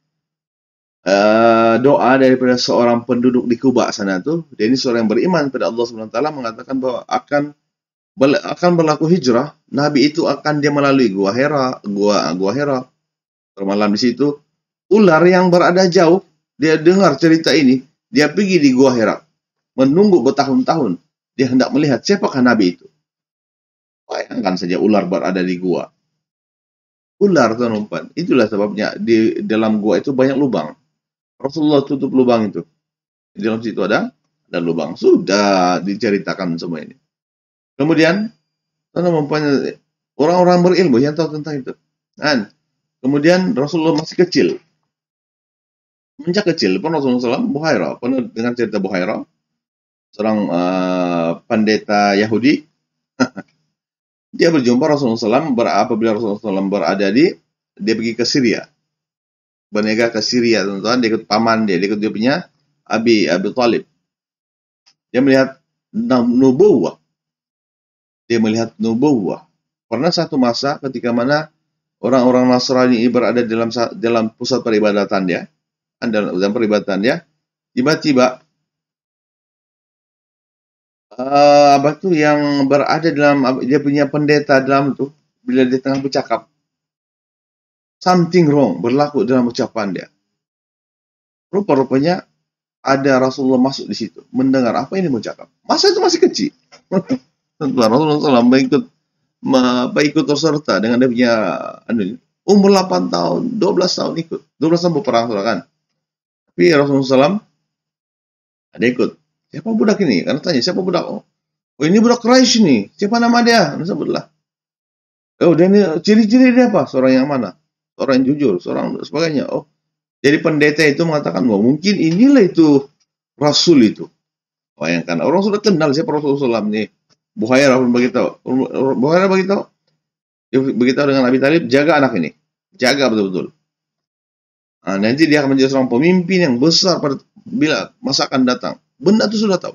doa daripada seorang penduduk di Kuba sana tuh. Dia ini seorang yang beriman pada Allah SWT, mengatakan bahwa akan berlaku hijrah. Nabi itu akan dia melalui gua Hira, bermalam di situ. Ular yang berada jauh, dia dengar cerita ini, dia pergi di gua Hira, menunggu bertahun-tahun. Dia hendak melihat siapakah Nabi itu. Bayangkan saja ular berada di gua. Ular teman-teman, itulah sebabnya di dalam gua itu banyak lubang. Rasulullah tutup lubang itu. Di dalam situ ada lubang. Sudah diceritakan semua ini. Kemudian, orang-orang berilmu yang tahu tentang itu. Dan kemudian Rasulullah masih kecil. Sejak kecil pun Rasulullah SAW, Buhaira, pernah dengar cerita Buhaira, seorang pendeta Yahudi. Dia berjumpa Rasulullah SAW apabila Rasulullah SAW berada dia pergi ke Syria. Berniaga ke Syria, teman-teman. Dia ikut paman dia ikut dia punya Abi Talib. Dia melihat nubuwah. Pernah satu masa ketika mana orang-orang Nasrani ini berada dalam pusat peribadatan dia, tiba-tiba yang berada dalam dia punya pendeta dalam itu, bila dia tengah bercakap, something wrong berlaku dalam ucapan dia. Rupa-rupanya ada Rasulullah masuk di situ, mendengar apa ini bercakap. Masa itu masih kecil. Rasulullah SAW ikut terserta dengan dia punya umur 8 tahun, 12 tahun ikut. 12 tahun berperang kan. Tapi Rasulullah SAW ada ikut. Siapa budak ini? Karena tanya, siapa budak? Oh ini budak Quraisy nih. Siapa nama dia? Sebutlah. Dia ini ciri-ciri dia apa? Seorang yang mana? Seorang yang jujur, seorang sebagainya. Oh, jadi pendeta itu mengatakan bahwa mungkin inilah itu Rasul itu. Bayangkan, orang sudah kenal siapa Rasulullah SAW nih. Buhairah pun beritahu. Buhairah beritahu dengan Abi Talib, jaga anak ini. Jaga betul-betul. Nanti dia akan menjadi seorang pemimpin yang besar bila masa akan datang. Benda itu sudah tahu.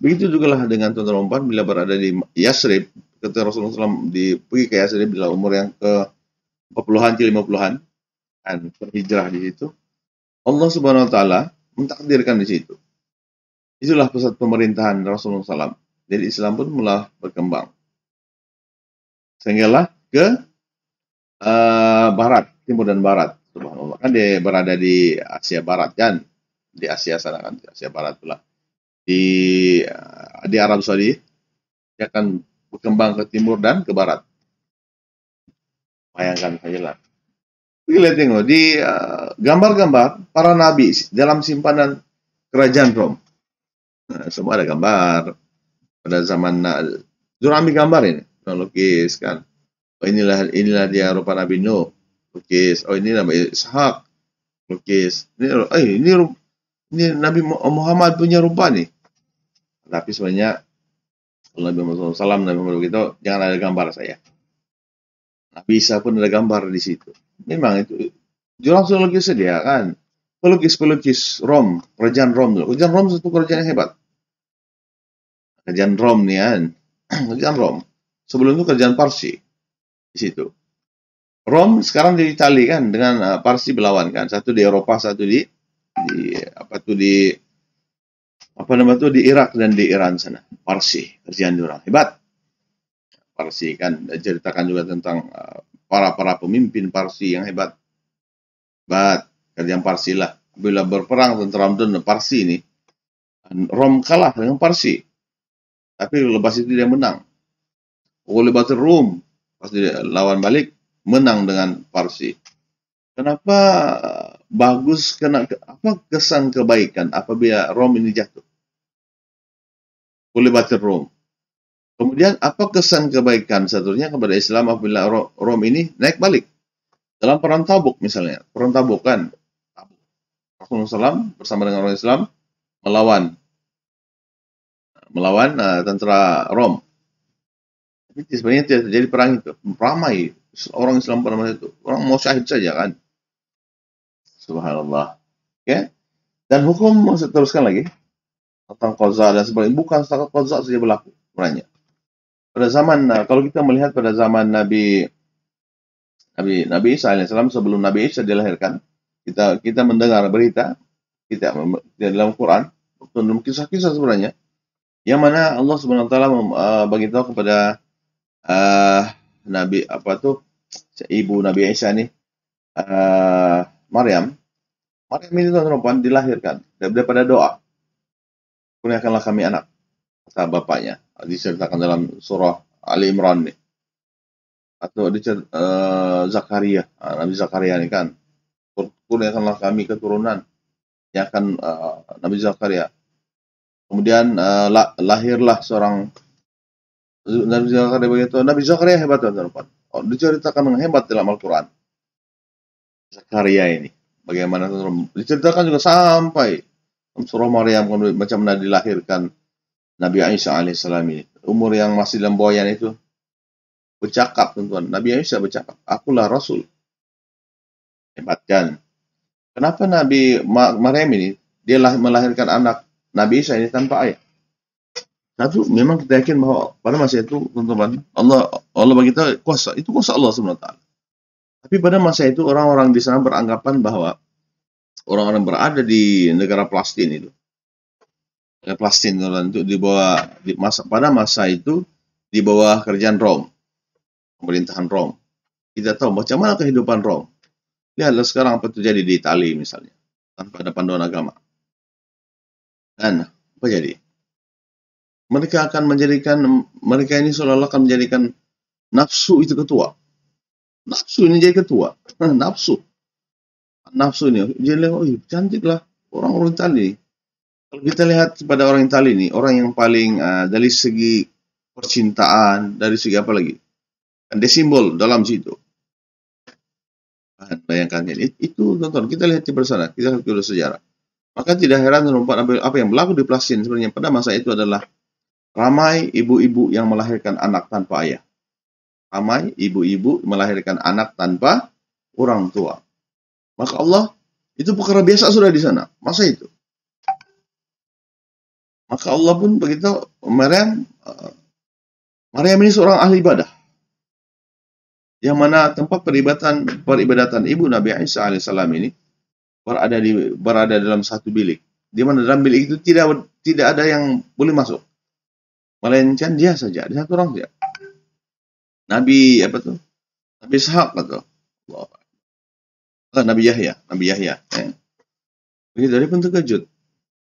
Begitu juga lah dengan tuan-tuan bila berada di Yasrib. Ketika Rasulullah SAW pergi ke Yasrib bila umur yang ke 40-an ke 50-an. Dan berhijrah di situ. Allah Subhanahu Wa Taala mentakdirkan di situ. Itulah pusat pemerintahan Rasulullah SAW. Jadi Islam pun mulai berkembang. Sehinggalah ke barat, timur dan barat. Subhanallah. Kan dia berada di Asia Barat kan. Di Asia sana kan, di Asia Barat pula. Di Arab Saudi, dia akan berkembang ke timur dan ke barat. Bayangkan saja lah. Lihat tengok, di gambar-gambar para nabi dalam simpanan kerajaan Rom. Semua ada gambar. Pada zaman Zura ambil gambar ini, lukis kan. Oh, inilah dia rupa Nabi Nuh, lukis. Oh ini Nabi Ishak, lukis. Ini Nabi Muhammad punya rupa nih. Tapi sebenarnya Nabi Muhammad SAW, Nabi Muhammad begitu, jangan ada gambar saya. Nabi Isa pun ada gambar di situ. Memang itu jelas lukis dia kan. Pelukis Rom, kerajaan Rom. Kerajaan Rom satu kerajaan yang hebat. Kerajaan Rom nih kan. Kerajaan Rom. Sebelum itu kerajaan Parsi di situ. Rom sekarang di Italia kan, dengan Parsi berlawan kan. Satu di Eropa, satu di Irak dan di Iran sana. Parsi, kerajaan orang hebat. Parsi kan, ceritakan juga tentang para pemimpin Parsi yang hebat. Kerajaan Parsi lah. Bila berperang tentara Parsi ini, Rom kalah dengan Parsi, tapi lepas itu dia menang. Ghalibatir Rum, pas dia lawan balik, menang dengan Parsi. Kenapa bagus, apa kesan kebaikan apabila Rom ini jatuh? Ghalibatir Rum. Kemudian apa kesan kebaikan satunya kepada Islam apabila Rom ini naik balik? Dalam perang Tabuk misalnya, perang Tabuk kan, Rasulullah SAW bersama dengan orang Islam melawan tentara Rom. Tapi sebenarnya tidak terjadi perang itu. Ramai orang Islam pada masa itu. Orang mau syahid saja kan. Subhanallah. Okay? Dan hukum masih teruskan lagi tentang qaza dan sebagainya. Bukan setakat qaza saja berlaku sebenarnya. Pada zaman, kalau kita melihat pada zaman Nabi Isa AS, sebelum Nabi Isa dilahirkan, kita mendengar berita, kita dalam Quran, dalam kisah-kisah sebenarnya, yang mana Allah Subhanahu Wa Taala beritahu kepada ibu Nabi Isa ini, Maryam ini tuan-tuan dilahirkan daripada doa. Kurniakanlah kami anak, kata bapaknya, diceritakan dalam surah Ali Imran nih. Atau Zakaria, Nabi Zakaria ini kan, kurniakanlah kami keturunan yang akan Nabi Zakaria. Kemudian lahirlah seorang Nabi Zakaria begitu. Nabi Zakaria hebat teman-teman. Diceritakan dengan hebat dalam Al-Quran. Zakaria ini, bagaimana diceritakan juga sampai surah Maryam macam mana dilahirkan Nabi Isa alaihissalam ini. Umur yang masih dalam boyan itu bercakap teman-teman. Nabi Isa bercakap, akulah Rasul. Hebat kan? Kenapa Nabi Maryam ini dia melahirkan anak Nabi Isa ini tanpa ayah? Satu, memang kita yakin bahwa pada masa itu teman-teman, Allah bagi kita kuasa, itu kuasa Allah SWT. Tapi pada masa itu orang-orang di sana beranggapan bahwa orang-orang berada di negara Palestina itu, itu pada masa itu di bawah kerajaan Rom, pemerintahan Rom. Kita tahu macam mana kehidupan Rom. Lihatlah sekarang apa terjadi di Italia misalnya, tanpa ada panduan agama. Dan apa jadi? Mereka ini seolah-olah akan menjadikan nafsu itu ketua. Nafsu ini jadi ketua. Nafsu ini. Jadi, cantiklah orang Itali. Kalau kita lihat pada orang Itali ini, orang yang paling dari segi percintaan, dari segi apa lagi? Ada simbol dalam situ. Bayangkan itu tonton. Kita lihat di sana, kita lihat dulu sejarah. Maka tidak heran apa yang berlaku di Palestina sebenarnya pada masa itu adalah ramai ibu-ibu yang melahirkan anak tanpa ayah. Ramai ibu-ibu melahirkan anak tanpa orang tua. Maka Allah, itu perkara biasa sudah di sana, masa itu. Maka Allah pun begitu, Maryam ini seorang ahli ibadah. Yang mana tempat peribadatan ibu Nabi Isa alaihissalam ini berada dalam satu bilik. Di mana dalam bilik itu tidak ada yang boleh masuk. Melainkan dia saja, ada satu orang saja. Nabi Ishaq atau Nabi Yahya. Begitu dia pun terkejut.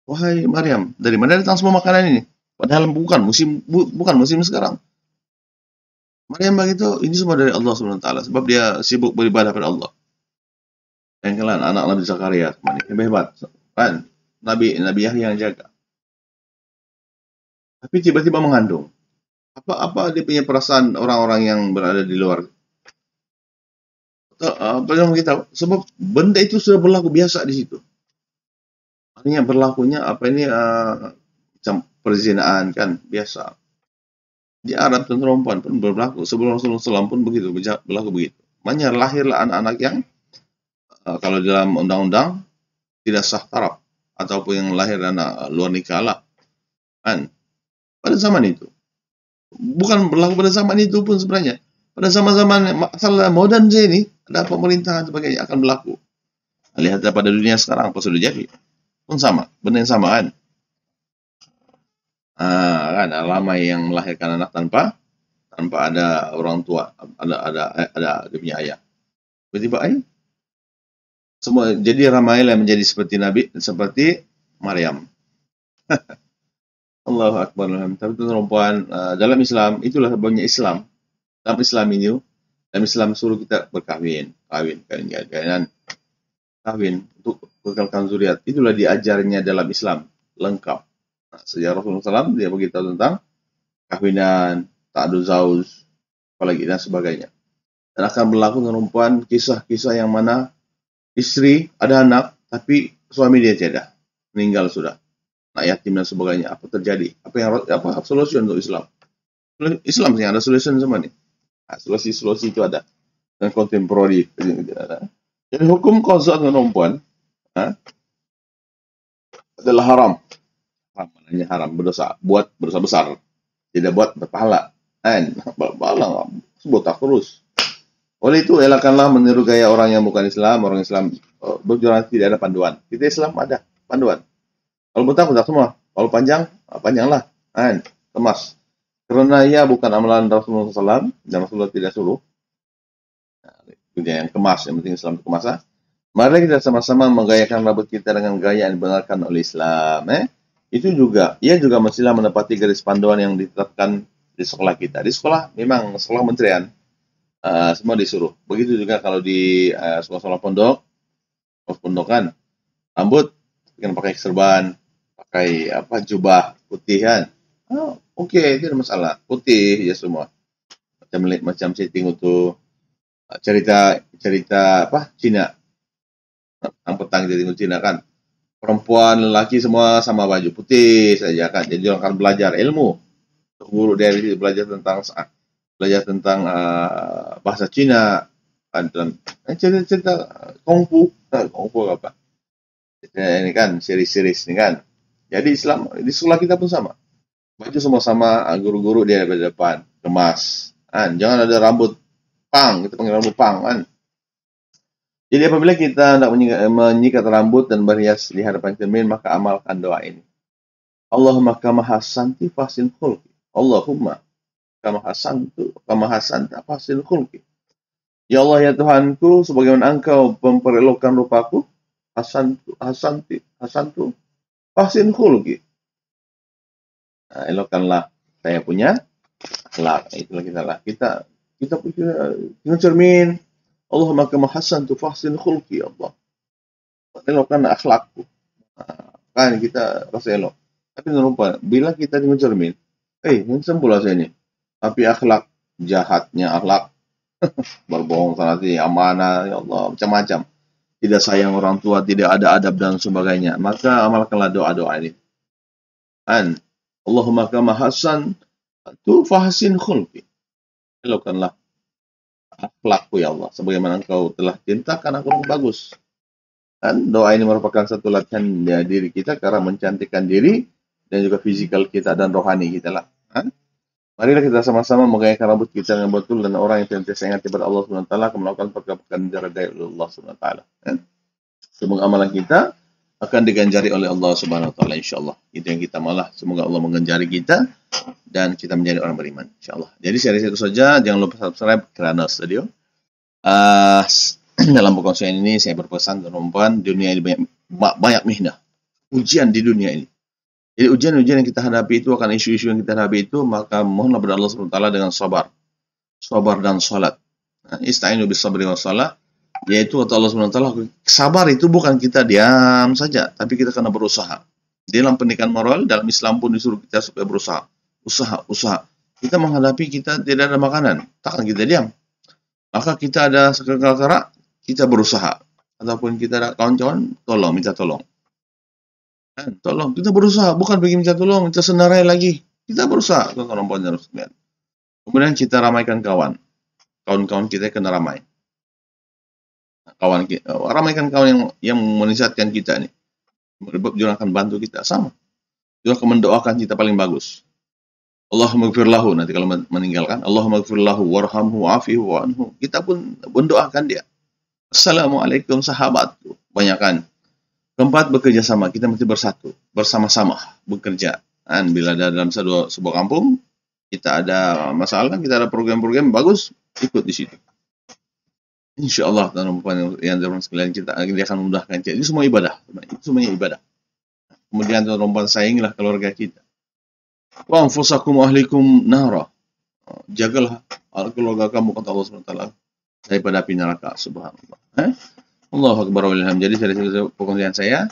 Wahai Maryam, dari mana datang semua makanan ini? Padahal bukan musim sekarang. Maryam begitu, ini semua dari Allah SWT, sebab dia sibuk beribadah pada Allah. Yang kalian anak Nabi Zakaria, hebat kan? Nabi Yahya yang jaga. Tapi tiba-tiba mengandung. Apa dia punya perasaan orang-orang yang berada di luar? Apa yang kita? Sebab benda itu sudah berlaku biasa di situ. Artinya berlakunya macam perzinaan kan biasa. Di Arab dan perempuan pun berlaku. Sebelum Rasulullah SAW pun berlaku begitu. Makanya lahirlah anak-anak yang kalau dalam undang-undang tidak sah taraf ataupun yang lahir anak luar nikah lah. Kan? Pada zaman itu. Bukan berlaku pada zaman itu pun sebenarnya. Pada zaman-zaman masalah modern ini, ada pemerintahan sebagainya akan berlaku. Lihat pada dunia sekarang, apa sudah jadi. Pun sama, benda yang sama kan. Kan ramai yang melahirkan anak tanpa ada orang tua, ada dia punya ayah. Tiba-tiba semua jadi ramailah menjadi seperti Maryam. Allahu Akbar. Tapi itu perempuan dalam Islam, itulah sebabnya Islam. Dalam Islam ini, dalam Islam suruh kita berkahwin, kawin untuk kekalkan zuriat. Itulah diajarnya dalam Islam, lengkap. Nah, sejak Rasulullah SAW dia beritahu tentang kahwinan, ta'adu zauj, apalagi dan sebagainya. Dan akan berlaku dengan perempuan kisah-kisah yang mana istri ada anak, tapi suami dia tiada, meninggal sudah, anak yatim dan sebagainya. Apa terjadi? Apa solusi untuk Islam? Islam yang ada solusi semua ni. Solusi itu ada dan kontemporari. Jadi hukum qazaa dengan perempuan adalah haram. Namanya haram, berdosa, buat berdosa besar. Tidak buat berpahala. Berpahala sebut tak terus. Oleh itu, elakkanlah meniru gaya orang yang bukan Islam. Orang Islam berjualan tidak ada panduan. Kita Islam ada panduan. Kalau botak semua. Kalau panjang, panjanglah. Kemas. Karena ia bukan amalan Rasulullah SAW, dan Rasulullah tidak suruh. Yang kemas, yang penting Islam itu kemas. Mari kita sama-sama menggayakan rambut kita dengan gaya yang dibenarkan oleh Islam. Itu juga, ia juga mestilah menepati garis panduan yang ditetapkan di sekolah kita. Di sekolah, memang sekolah menterian. Semua disuruh. Begitu juga kalau di sekolah-sekolah pondokan, rambut kan pakai serban, pakai jubah putih kan. Okey, tidak masalah. Putih ya semua. Macam setting untuk cerita Cina. Yang petang kita tengok Cina kan. Perempuan, lelaki semua sama baju putih saja kan. Jadi orang akan belajar ilmu. Guru dari belajar tentang bahasa Cina, dan cerita kungfu apa? Ini kan series ini kan. Jadi Islam di sekolah kita pun sama. Baju semua sama, guru-guru dia di depan, kemas. Jangan ada rambut pang, kita panggil rambut pang kan. Jadi apabila kita hendak menyikat rambut dan berhias di hadapan cermin, maka amalkan doa ini. Allahumma kama hasanti fasin khulqi. Allahumma kama hasanta fasin khulqi. Ya Allah ya Tuhanku, sebagaimana Engkau memperelokkan rupaku, hasantu fasin khulqi. Elokkanlah saya punya akhlak. Itulah kita punya cermin. Allahumma kama hasantu fasin khulqi, Allah. Elokkan akhlakku. Kan kita rasa elok. Tapi lupa, bila kita tengok cermin, sembuhlah saya ni. Tapi akhlak, jahatnya akhlak, berbohong sana sini, amanah, ya Allah, macam-macam. Tidak sayang orang tua, tidak ada adab dan sebagainya. Maka amalkanlah doa-doa ini. Allahumma kama hasantu fasin khulqi. Elokkanlah akhlakku ya Allah, sebagaimana Engkau telah cintakan aku dengan bagus. Dan doa ini merupakan satu latihan diri kita karena mencantikkan diri dan juga fizikal kita dan rohani kita lah. Marilah kita sama-sama menggayakan rambut kita dengan betul dan orang yang senantiasa ingat kepada Allah SWT akan melakukan perkara-perkara dari Allah SWT. Semoga amalan kita akan diganjari oleh Allah SWT, insyaAllah. Itu yang kita malah. Semoga Allah mengganjari kita dan kita menjadi orang beriman, insyaAllah. Jadi seri itu saja. Jangan lupa subscribe Kirana Studio. Dalam perkongsian ini saya berpesan perempuan, dunia ini banyak mihnah, ujian di dunia ini. Jadi ujian-ujian yang kita hadapi itu akan isu-isu yang kita hadapi itu, maka mohonlah kepada Allah SWT dengan sabar dan salat. Ista'inu bis sabri was salat, yaitu kata Allah SWT, sabar itu bukan kita diam saja, tapi kita kena berusaha. Dalam pendidikan moral, dalam Islam pun disuruh kita supaya berusaha. Usaha. Kita menghadapi kita tidak ada makanan, takkan kita diam. Maka kita ada sekekal-kala, kita berusaha. Ataupun kita ada kawan-kawan, minta tolong. Tolong, kita berusaha, bukan pergi minta tolong, minta senarai lagi. Kita berusaha, kemudian kita ramaikan kawan-kawan kita kena ramai. Ramaikan kawan yang menasihatkan kita ni. Dia akan bantu kita sama. Dia akan mendoakan kita paling bagus. Allahumma gfir lahu, nanti kalau meninggalkan, Allahumma gfir lahu warhamhu wa'afihu wa'anhu. Kita pun mendoakan dia. Assalamualaikum sahabatku. Banyakkan. Keempat, bekerja sama. Kita mesti bersatu. Bersama-sama bekerja. Bila ada dalam sebuah kampung, kita ada masalah, kita ada program-program bagus, ikut di situ. InsyaAllah, teman-teman yang sekalian, dia akan memudahkan kita. Itu semua ibadah. Itu semuanya ibadah. Kemudian tuan-tuan sayangilah keluarga kita. Wa anfusakum ahlikum nara. Jagalah keluarga kamu, kata Allah SWT, daripada api neraka. Subhanallah. Allahu Akbar walhamdulillah. Jadi dari pengusian saya.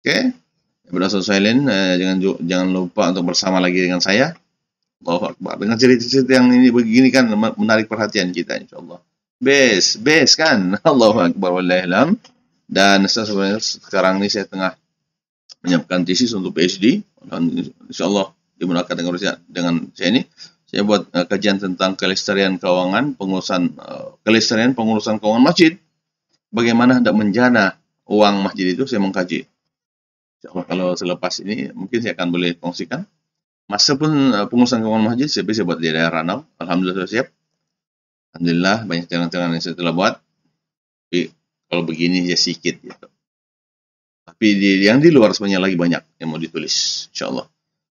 Oke. Daripada silent, jangan lupa untuk bersama lagi dengan saya. Allahu Akbar. Dengan cerita-cerita yang ini begini kan menarik perhatian kita, insyaallah. Best kan? Allahu Akbar walhamdulillah. Dan sebenarnya sekarang ini saya tengah menyiapkan tesis untuk PhD. Dan insyaallah dimudahkan dengan saya ini. Saya buat kajian tentang kelestarian keuangan, kelestarian pengurusan keuangan masjid. Bagaimana hendak menjana uang masjid itu, saya mengkaji. Insyaallah kalau selepas ini mungkin saya akan boleh kongsikan. Masa pun pengurusan keuangan masjid saya buat di daerah Ranau. Alhamdulillah sudah siap. Alhamdulillah banyak jangan-jangan yang saya telah buat. Tapi kalau begini ya sedikit gitu. Tapi yang di luar sebenarnya lagi banyak yang mau ditulis, insyaallah.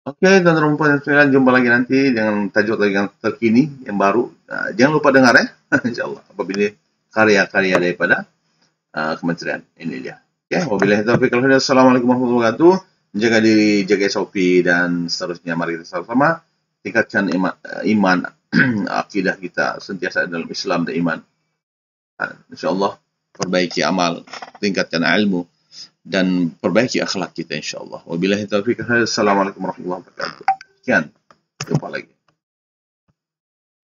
Oke, dan teman-teman sekalian, jumpa lagi nanti dengan tajuk lagi yang terkini, yang baru. Jangan lupa dengar ya, insyaallah. Apabila karya-karya daripada kementerian ini dia. Ya, wabillahi taufiq wal hidayah. Assalamualaikum warahmatullahi wabarakatuh. Jaga diri, jaga SOP dan seterusnya. Mari kita sama-sama tingkatkan iman akidah kita sentiasa dalam Islam dan iman. Insyaallah perbaiki amal, tingkatkan ilmu dan perbaiki akhlak kita insyaallah. Wabillahi taufiq. Assalamualaikum warahmatullahi wabarakatuh. Sekian, jumpa lagi.